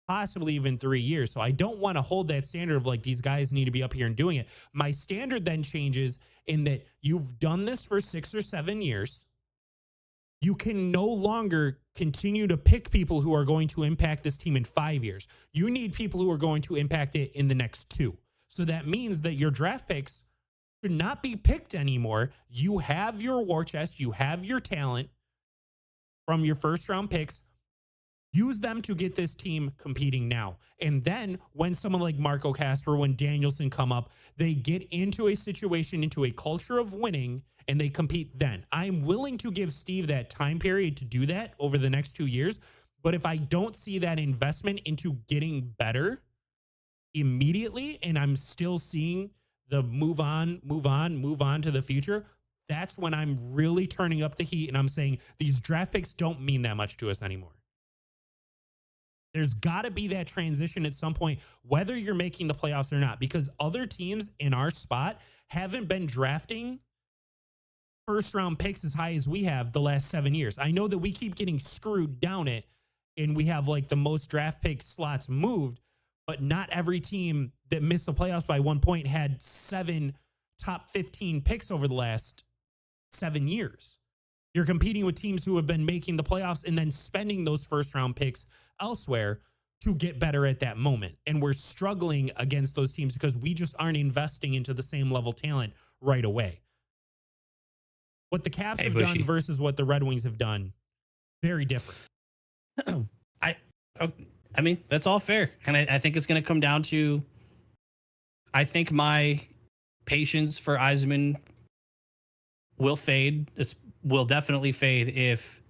possibly even 3 years. So I don't want to hold that standard of like these guys need to be up here and doing it. My standard then changes in that you've done this for 6 or 7 years. You can no longer continue to pick people who are going to impact this team in 5 years. You need people who are going to impact it in the next 2. So that means that your draft picks should not be picked anymore. You have your war chest. You have your talent from your first round picks. Use them to get this team competing now. And then when someone like Marco Kasper, when Danielson come up, they get into a situation, into a culture of winning, and they compete then. I'm willing to give Steve that time period to do that over the next 2 years. But if I don't see that investment into getting better immediately, and I'm still seeing the move on to the future, that's when I'm really turning up the heat and I'm saying these draft picks don't mean that much to us anymore. There's got to be that transition at some point, whether you're making the playoffs or not, because other teams in our spot haven't been drafting first round picks as high as we have the last 7 years. I know that we keep getting screwed down it and we have like the most draft pick slots moved, but not every team that missed the playoffs by 1 point had 7 top 15 picks over the last 7 years. You're competing with teams who have been making the playoffs and then spending those first round picks elsewhere to get better at that moment. And we're struggling against those teams because we just aren't investing into the same level talent right away. What the Caps have done versus what the Red Wings have done, very different. I mean, that's all fair. And I think it's going to come down to, I think my patience for Yzerman will fade. It will definitely fade if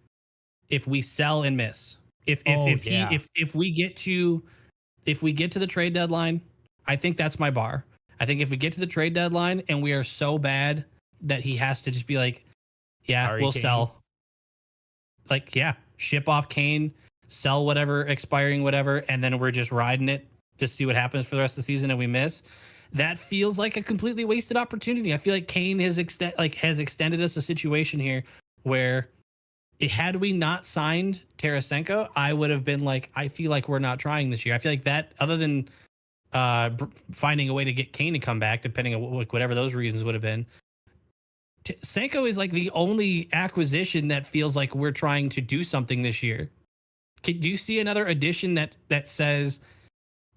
we sell and miss. If we get to the trade deadline, I think that's my bar. I think if we get to the trade deadline and we are so bad that he has to just be like, yeah, we'll sell. Like, yeah, ship off Kane, sell whatever, expiring whatever, and then we're just riding it to see what happens for the rest of the season and we miss. That feels like a completely wasted opportunity. I feel like Kane has extended us a situation here where had we not signed Tarasenko, I would have been like, I feel like we're not trying this year. I feel like that, other than finding a way to get Kane to come back, depending on whatever those reasons would have been, Senko is like the only acquisition that feels like we're trying to do something this year. Do you see another addition that says,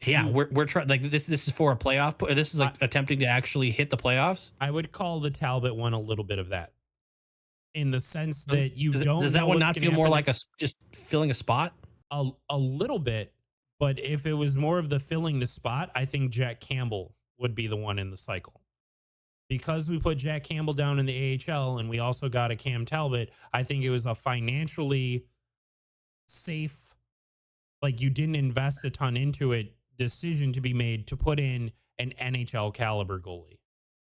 yeah, we're trying, like this is for a playoff, this is like attempting to actually hit the playoffs? I would call the Talbot one a little bit of that, in the sense that does that one not feel more like just filling a spot? A little bit, but if it was more of the filling the spot, I think Jack Campbell would be the one in the cycle. Because we put Jack Campbell down in the AHL and we also got a Cam Talbot, I think it was a financially safe, like you didn't invest a ton into it, decision to be made to put in an NHL caliber goalie.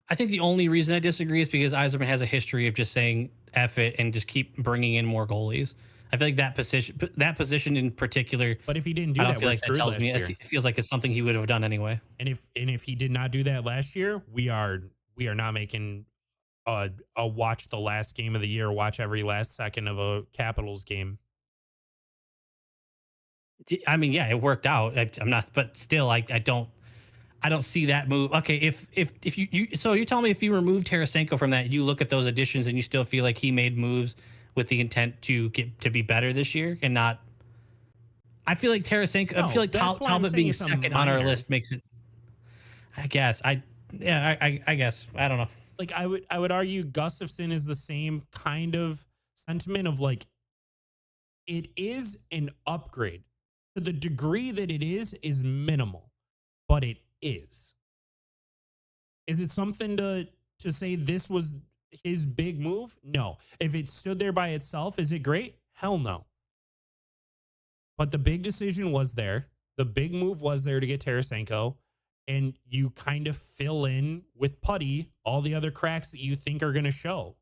I think the only reason I disagree is because Yzerman has a history of just saying F it and just keep bringing in more goalies. I feel like that position in particular. But if he didn't do that, it feels like it's something he would have done anyway. And if he did not do that last year, we are not making a watch the last game of the year, watch every last second of a Capitals game. I mean, yeah, it worked out. I'm not, but still, I don't see that move. Okay, if so you're telling me if you remove Tarasenko from that, you look at those additions and you still feel like he made moves with the intent to get to be better this year and not. I feel like Tarasenko. I feel like that's why I'm Talbot saying being it's a second on our minor. list makes it. I guess I guess I don't know. Like I would argue Gustafson is the same kind of sentiment of like it is an upgrade. To the degree that it is minimal, but it is. Is it something to say this was his big move? No. If it stood there by itself, is it great? Hell no. But the big decision was there. The big move was there to get Tarasenko. And you kind of fill in with Putty all the other cracks that you think are going to show.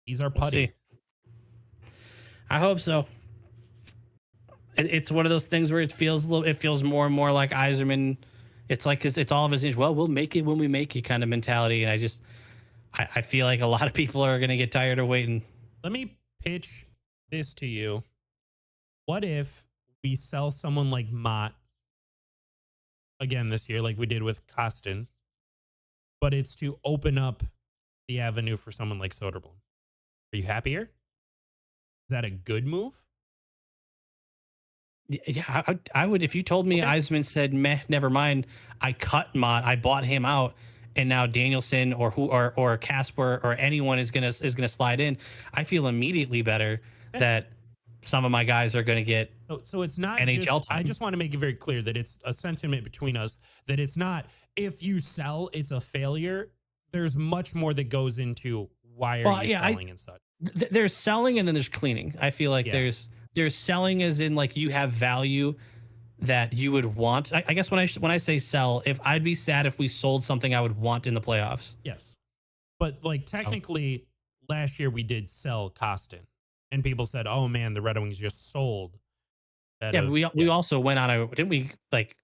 He's our Putty. I hope so. It's one of those things where it feels more and more like Yzerman. It's like it's all of his. Well, we'll make it when we make it kind of mentality. And I feel like a lot of people are going to get tired of waiting. Let me pitch this to you. What if we sell someone like Mott again this year, like we did with Kostin, but it's to open up the avenue for someone like Soderblom? Are you happier? Is that a good move? Yeah, I would. If you told me Yzerman said, "Meh, never mind," I cut Mott, I bought him out, and now Danielson or Casper or anyone is gonna slide in. I feel immediately better that some of my guys are gonna get. So it's not NHL just. time. I just want to make it very clear that it's a sentiment between us that it's not if you sell, it's a failure. There's much more that goes into why are you selling and such. There's selling and then there's cleaning. I feel like there's selling as in like you have value that you would want. I guess when I say sell, if I'd be sad if we sold something I would want in the playoffs. Yes, but like technically, last year we did sell Kostin, and people said, "Oh man, the Red Wings just sold." Yeah, we also went on a didn't we like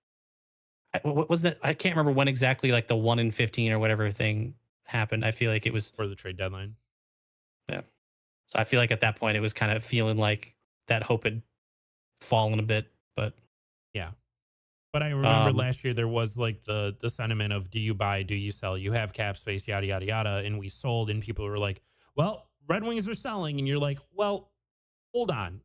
what was that? I can't remember when exactly like the 1 in 15 or whatever thing happened. I feel like it was for the trade deadline. Yeah, so I feel like at that point it was kind of feeling like that hope had fallen a bit, but yeah. But I remember last year there was like the sentiment of do you buy, do you sell? You have cap space, yada yada yada, and we sold, and people were like, "Well, Red Wings are selling," and you're like, "Well, hold on."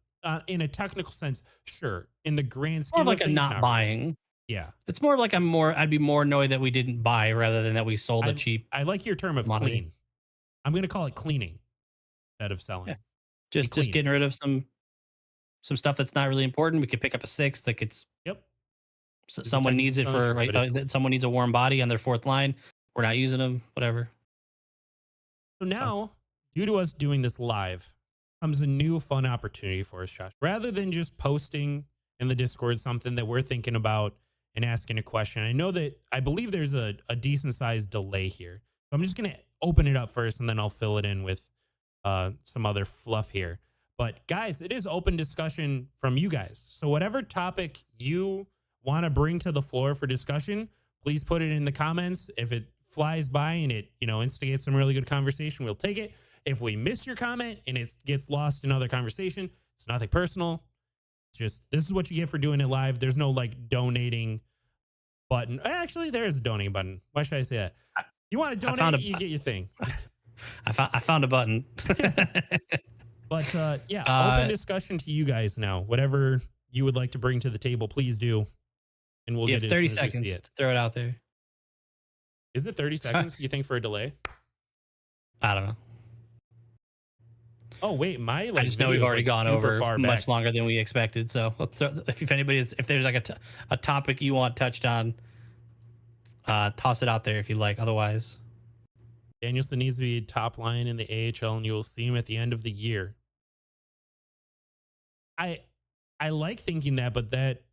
In a technical sense, sure. In the grand scheme more like of a things, not buying. Really. Yeah, it's more like I'd be more annoyed that we didn't buy rather than that we sold a cheap. I like your term of commodity. Clean. I'm going to call it cleaning instead of selling. Yeah. Just getting rid of some stuff that's not really important. We could pick up a 6 that could. Yep. Someone needs it for someone needs a warm body on their 4th line. We're not using them. Whatever. So now, due to us doing this live, comes a new fun opportunity for us, Josh. Rather than just posting in the Discord something that we're thinking about and asking a question, I believe there's a decent sized delay here. So I'm just going to open it up first, and then I'll fill it in with some other fluff here. But guys, it is open discussion from you guys. So whatever topic you want to bring to the floor for discussion, please put it in the comments. If it flies by and it, instigates some really good conversation, we'll take it. If we miss your comment and it gets lost in other conversation, it's nothing personal. It's just, this is what you get for doing it live. There's no like donating button. Actually, there is a donating button. Why should I say that? You want to donate, you get your thing. I found a button. But open discussion to you guys now. Whatever you would like to bring to the table, please do. And we'll get it 30 as soon as we seconds see it. to throw it out there. Is it 30 seconds, you think, for a delay? I don't know. Oh, wait. I just know we've already gone over much longer than we expected. So if there's like a topic you want touched on, toss it out there if you like. Otherwise, Danielson needs to be top line in the AHL, and you will see him at the end of the year. I like thinking that, but that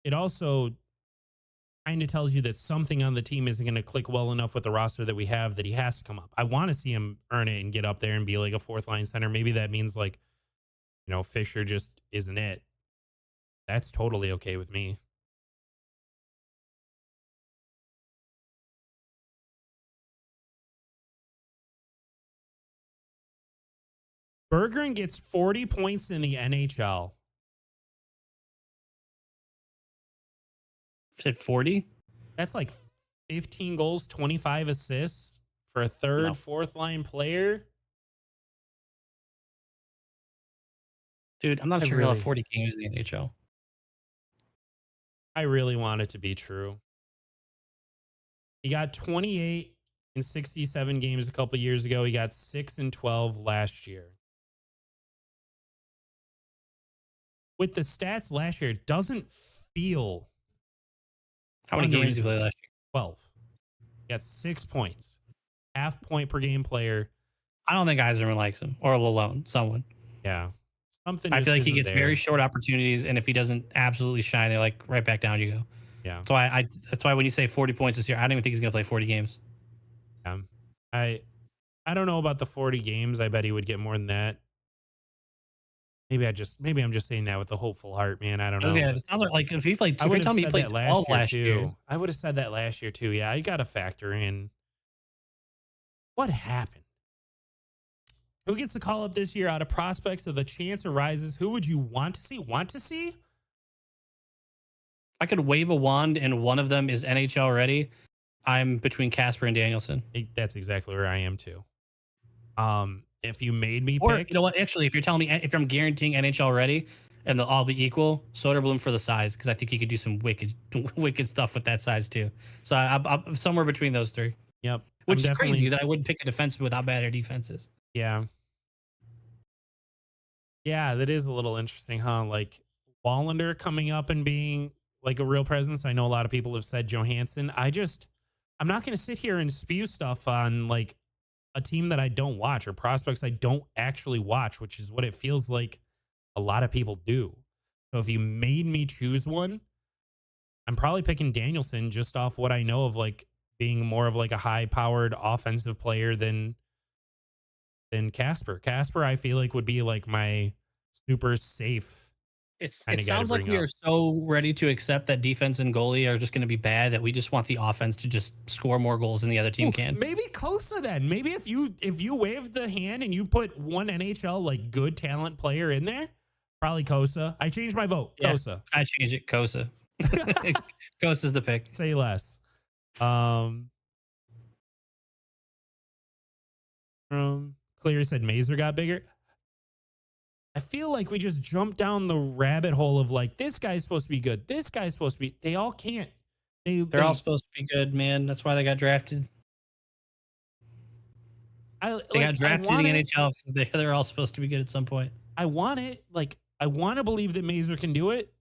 it also kind of tells you that something on the team isn't going to click well enough with the roster that we have that he has to come up. I want to see him earn it and get up there and be like a 4th line center. Maybe that means like, Fisher just isn't it. That's totally okay with me. Bergeron gets 40 points in the NHL. Said 40. That's like 15 goals, 25 assists for a 3rd, 4th line player. Dude, I'm not sure he'll have 40 games in the NHL. I really want it to be true. He got 28 in 67 games a couple years ago. He got 6 in 12 last year. With the stats last year, it doesn't feel How many games did you play last year? 12. He got 6 points. Half point per game player. I don't think Eiserman likes him or Lalone, someone. Yeah. Something I just feel like he isn't gets there. very short opportunities, and if he doesn't absolutely shine, they're like right back down you go. Yeah. So that's why when you say 40 points this year, I don't even think he's going to play 40 games. I don't know about the 40 games. I bet he would get more than that. Maybe I'm just saying that with a hopeful heart, man. I don't know. Yeah, it sounds like if he played, if you're telling me he played 12 last year. I would have said that last year too. Yeah, you got to factor in what happened. Who gets the call up this year out of prospects? So the chance arises. Who would you want to see? Want to see? I could wave a wand and one of them is NHL ready. I'm between Casper and Danielson. That's exactly where I am too. If you made me or pick, you know what? Actually, if you're telling me if I'm guaranteeing NHL ready and they'll all be equal, Soderblom for the size because I think he could do some wicked stuff with that size too. So I'm somewhere between those three. Yep, which is crazy that I wouldn't pick a defenseman without better defenses. Yeah. Yeah, that is a little interesting, huh? Like Wallander coming up and being like a real presence. I know a lot of people have said Johansson. I'm not going to sit here and spew stuff on like a team that I don't watch or prospects I don't actually watch, which is what it feels like a lot of people do. So if you made me choose one, I'm probably picking Danielson just off what I know of like being more of like a high powered offensive player than Casper. Casper, I feel like would be like my super safe. It sounds like we are so ready to accept that defense and goalie are just going to be bad that we just want the offense to just score more goals than the other team can. Maybe Kosa then. Maybe if you wave the hand and you put one NHL like good talent player in there, probably Kosa. I changed my vote. Yeah, Kosa. I changed it. Kosa. Kosa's the pick. Say less. Clear said Mazur got bigger. I feel like we just jumped down the rabbit hole of like, this guy's supposed to be good. This guy's supposed to be. They all can't. They're all supposed to be good, man. That's why they got drafted. They got drafted in the NHL because they're all supposed to be good at some point. I want it. Like, I want to believe that Mazur can do it.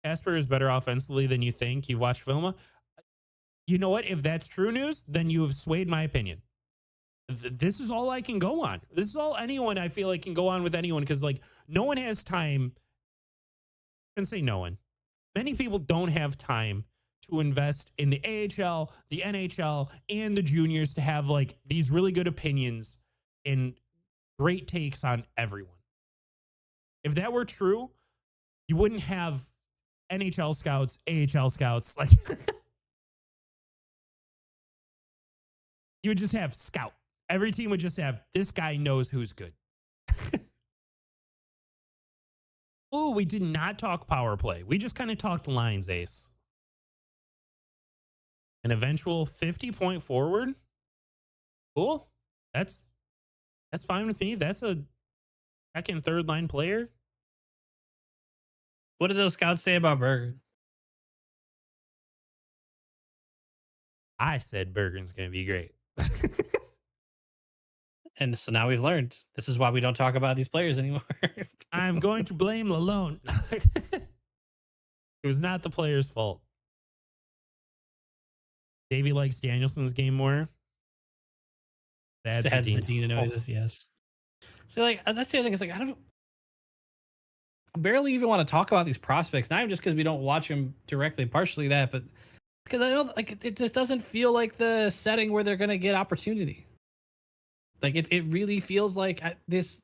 Casper is better offensively than you think. You've watched film. You know what? If that's true news, then you have swayed my opinion. This is all I can go on. This is all anyone I feel like can go on with anyone because like no one has time. I can say no one. Many people don't have time to invest in the AHL, the NHL, and the juniors to have like these really good opinions and great takes on everyone. If that were true, you wouldn't have NHL scouts, AHL scouts. Like you would just have scout. Every team would just have, this guy knows who's good. Oh, we did not talk power play. We just kind of talked lines, Ace. An eventual 50-point forward. Cool. That's fine with me. That's a second, third line player. What did those scouts say about Bergen? I said Bergen's going to be great. And so now we've learned. This is why we don't talk about these players anymore. I'm going to blame Lalone. It was not the player's fault. Davey likes Danielson's game more. Sad Zadina noises, yes. So like that's the other thing. It's like I barely even want to talk about these prospects. Not even just because we don't watch them directly, partially that, but because I don't like it just doesn't feel like the setting where they're gonna get opportunity. Like it really feels like this.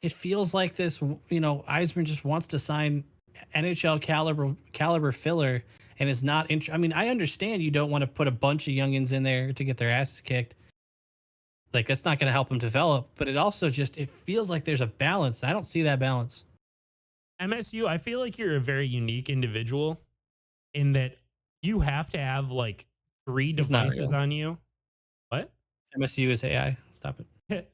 It feels like this, you know, Eisman just wants to sign NHL caliber filler and is not. I mean, I understand you don't want to put a bunch of youngins in there to get their asses kicked. Like that's not going to help them develop. But it also just it feels like there's a balance. I don't see that balance. MSU, I feel like you're a very unique individual in that you have to have like 3 devices on you. What? MSU is AI. Stop it.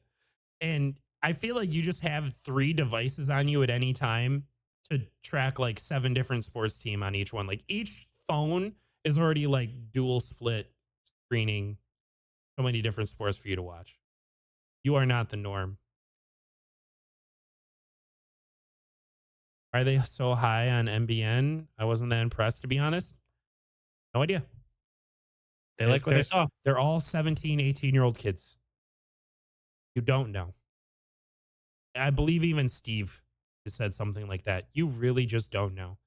And I feel like you just have 3 devices on you at any time to track like 7 different sports team on each one. Like each phone is already like dual split screening so many different sports for you to watch. You are not the norm. Are they so high on MBN? I wasn't that impressed, to be honest. No idea. They like what they saw. They're all 17, 18-year-old kids. You don't know. I believe even Steve has said something like that. You really just don't know.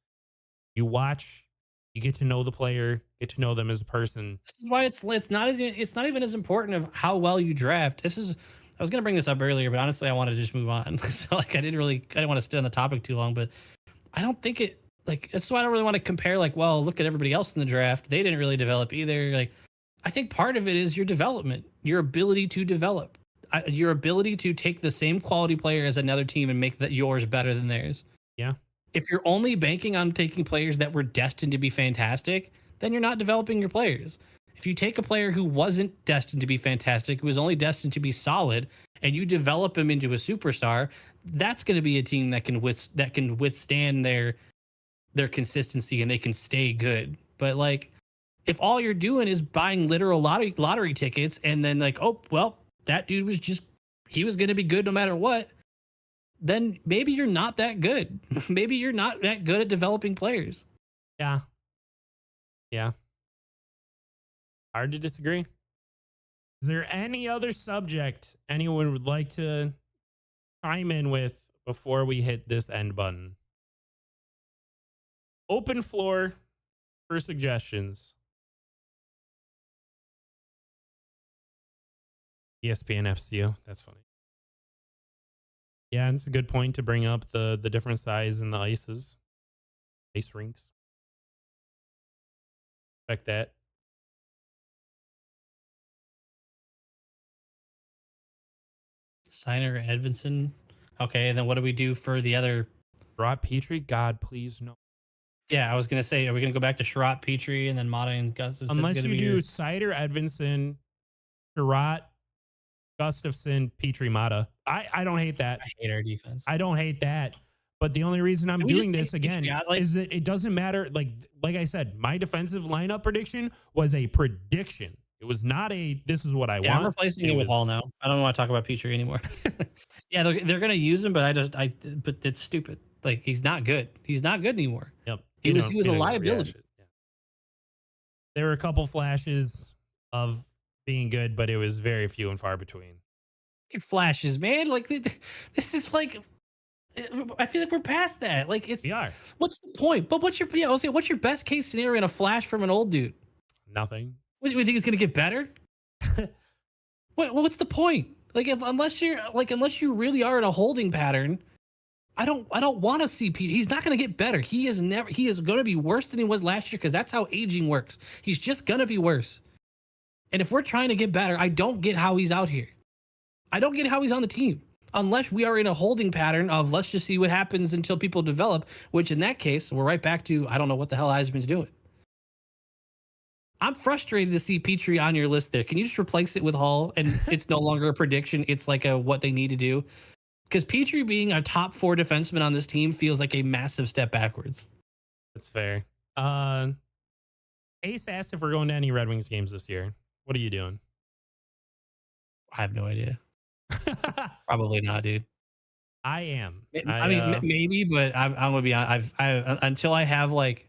You watch, you get to know the player, get to know them as a person. This is why it's not even as important of how well you draft. I was gonna bring this up earlier, but honestly, I wanted to just move on. So like I didn't want to stay on the topic too long, but I don't think it like that's why I don't really want to compare. Like, well, look at everybody else in the draft; they didn't really develop either. Like, I think part of it is your development, your ability to develop, your ability to take the same quality player as another team and make that yours better than theirs. Yeah. If you're only banking on taking players that were destined to be fantastic, then you're not developing your players. If you take a player who wasn't destined to be fantastic, who was only destined to be solid, and you develop him into a superstar, that's going to be a team that can withstand their consistency and they can stay good. But like, if all you're doing is buying literal lottery tickets, and then like, oh well, that dude he was going to be good no matter what, then maybe you're not that good. Maybe you're not that good at developing players. Yeah. Yeah. Hard to disagree. Is there any other subject anyone would like to chime in with before we hit this end button? Open floor for suggestions. ESPN FCU. That's funny. Yeah, it's a good point to bring up the different size in the ice rinks. Check that. Signer Edvinson. Okay, and then what do we do for the other? Rod Petrie? God, please no. Yeah, I was gonna say, are we gonna go back to Sherratt, Petrie, and then Mata and Gustafson? Unless you do Sider, Edvinson, Sherratt, Gustafson, Petrie, Mata. I don't hate that. I hate our defense. I don't hate that. But the only reason I'm doing this again is that it doesn't matter. Like I said, my defensive lineup prediction was a prediction. It was not this is what I want. I'm replacing it with Hall now. I don't want to talk about Petrie anymore. Yeah, they're going to use him, but but it's stupid. Like, he's not good. He's not good anymore. Yep. He was a liability. Yeah. There were a couple flashes of being good, but it was very few and far between. Flashes, man. Like, this is like, I feel like we're past that. Like, we are. What's the point? But what's your best case scenario in a flash from an old dude? Nothing. What, do you think it's gonna get better? What's the point? Like, unless you really are in a holding pattern, I don't want to see Pete. He's not gonna get better. He is gonna be worse than he was last year, because that's how aging works. He's just gonna be worse. And if we're trying to get better, I don't get how he's out here. I don't get how he's on the team. Unless we are in a holding pattern of let's just see what happens until people develop, which in that case, we're right back to I don't know what the hell Eisman's doing. I'm frustrated to see Petrie on your list there. Can you just replace it with Hall, and it's no longer a prediction? It's like what they need to do. Because Petrie being a top 4 defenseman on this team feels like a massive step backwards. That's fair. Ace asked if we're going to any Red Wings games this year. What are you doing? I have no idea. Probably not, dude. I am. I mean, maybe, but I'm gonna be honest. Until I have like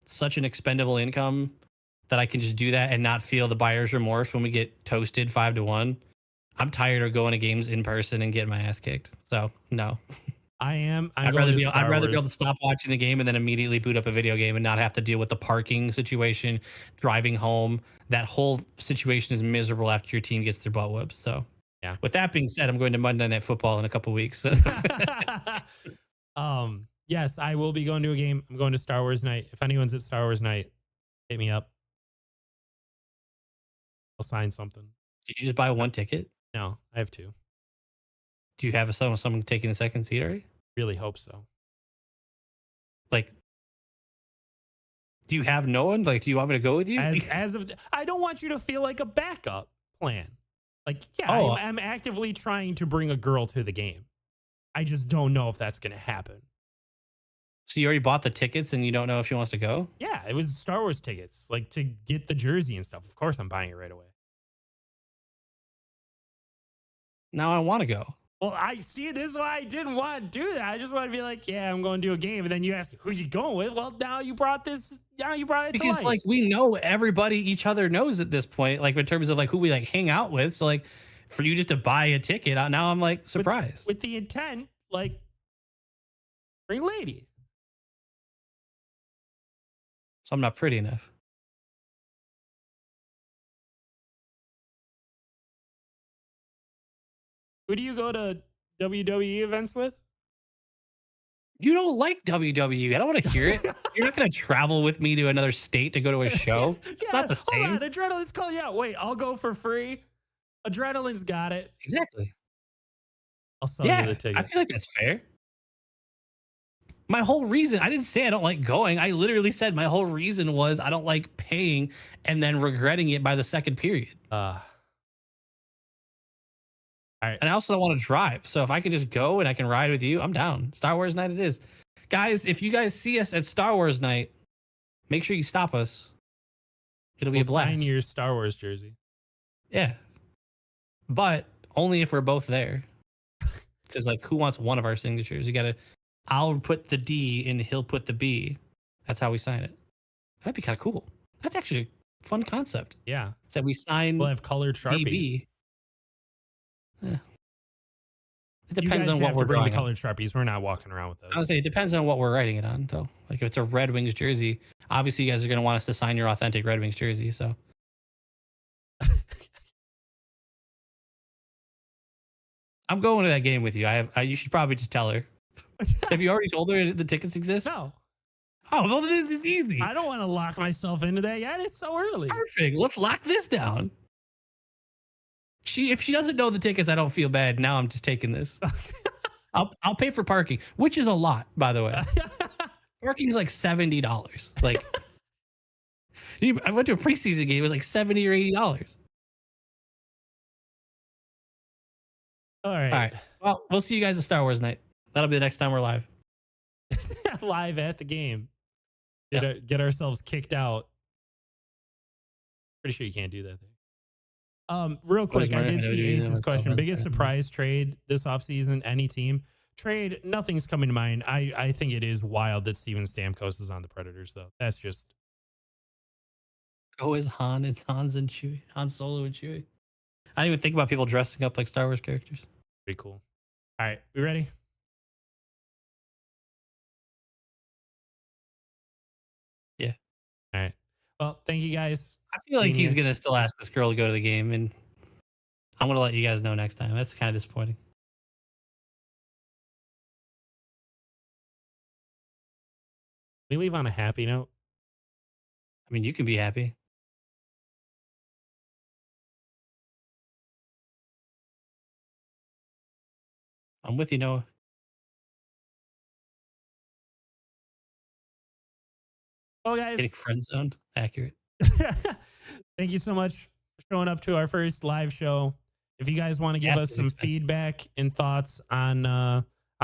such an expendable income that I can just do that and not feel the buyer's remorse when we get toasted 5-1. I'm tired of going to games in person and getting my ass kicked. So no. I'd rather be able to stop watching the game and then immediately boot up a video game and not have to deal with the parking situation, driving home. That whole situation is miserable after your team gets their butt whooped. So yeah. With that being said, I'm going to Monday Night Football in a couple weeks. Yes, I will be going to a game. I'm going to Star Wars Night. If anyone's at Star Wars Night, hit me up. I'll sign something. Did you just buy one ticket? No, I have 2. Do you have someone taking the second seat already? Really hope so. Like, do you have no one? Like, do you want me to go with you? I don't want you to feel like a backup plan. Like, yeah, I'm actively trying to bring a girl to the game. I just don't know if that's going to happen. So you already bought the tickets and you don't know if she wants to go? Yeah, it was Star Wars tickets, like to get the jersey and stuff. Of course, I'm buying it right away. Now I want to go. Well, I see. This is why I didn't want to do that. I just want to be like, yeah, I'm going to do a game, and then you ask, who you going with? Well, now you brought this. Now you brought it Because to light. like we know everybody each other knows at this point, like in terms of like who we like hang out with. So like for you just to buy a ticket, now I'm like surprised. With the intent, like, bring lady. So I'm not pretty enough. Who do you go to WWE events with? You don't like WWE. I don't want to hear it. You're not going to travel with me to another state to go to a show. It's not the same. Hold on, Adrenaline's calling you out. Wait, I'll go for free. Adrenaline's got it. Exactly. I'll sell you the ticket. I feel like that's fair. My whole reason, I didn't say I don't like going. I literally said my whole reason was I don't like paying and then regretting it by the second period. All right. And I also don't want to drive. So if I can just go and I can ride with you, I'm down. Star Wars night it is. Guys, if you guys see us at Star Wars night, make sure you stop us. It'll be a blast. Sign your Star Wars jersey. Yeah. But only if we're both there. Because like who wants one of our signatures? You gotta I'll put the D and he'll put the B. That's how we sign it. That'd be kind of cool. That's actually a fun concept. Yeah. That we sign We'll have colored Sharpies. DB. Yeah. It You depends guys on what have we're to bring the drawing on. colored Sharpies. We're not walking around with those. I would say it depends on what we're writing it on, though. Like if it's a Red Wings jersey, obviously you guys are going to want us to sign your authentic Red Wings jersey. So I'm going to that game with you. You should probably just tell her. Have you already told her the tickets exist? No. Oh, well, this is easy. I don't want to lock myself into that yet. It's so early. Perfect. Let's lock this down. If she doesn't know the tickets, I don't feel bad. Now I'm just taking this. I'll pay for parking, which is a lot, by the way. Parking is like $70. Like I went to a preseason game, it was like $70 or $80. All right. All right. Well, we'll see you guys at Star Wars night. That'll be the next time we're live. Live at the game. Yep. Get ourselves kicked out. Pretty sure you can't do that thing. Real quick, I did see Ace's question. Biggest surprise trade this offseason, any team? Trade, nothing's coming to mind. I think it is wild that Steven Stamkos is on the Predators, though. That's just... Oh, it's Han. It's Han Solo and Chewie. I didn't even think about people dressing up like Star Wars characters. Pretty cool. All right, we ready? Yeah. All right. Well, thank you guys. I feel like he's going to still ask this girl to go to the game, and I'm going to let you guys know next time. That's kind of disappointing. We leave on a happy note. I mean, you can be happy. I'm with you, Noah. Well, guys. Getting friend zoned. Accurate. Thank you so much for showing up to our first live show. If you guys want to give us some feedback and thoughts on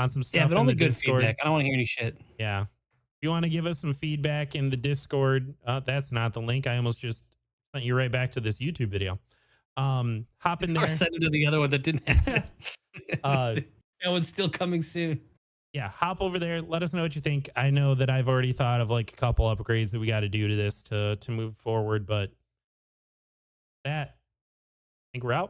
some stuff, but only in the good Discord. feedback. I don't want to hear any shit. Yeah. If you want to give us some feedback in the Discord, that's not the link. I almost just sent you right back to this YouTube video. Hop in there. Or send it to the other one that didn't have it. That one's still coming soon. Yeah, hop over there. Let us know what you think. I know that I've already thought of like a couple upgrades that we got to do to this to move forward, but I think we're out.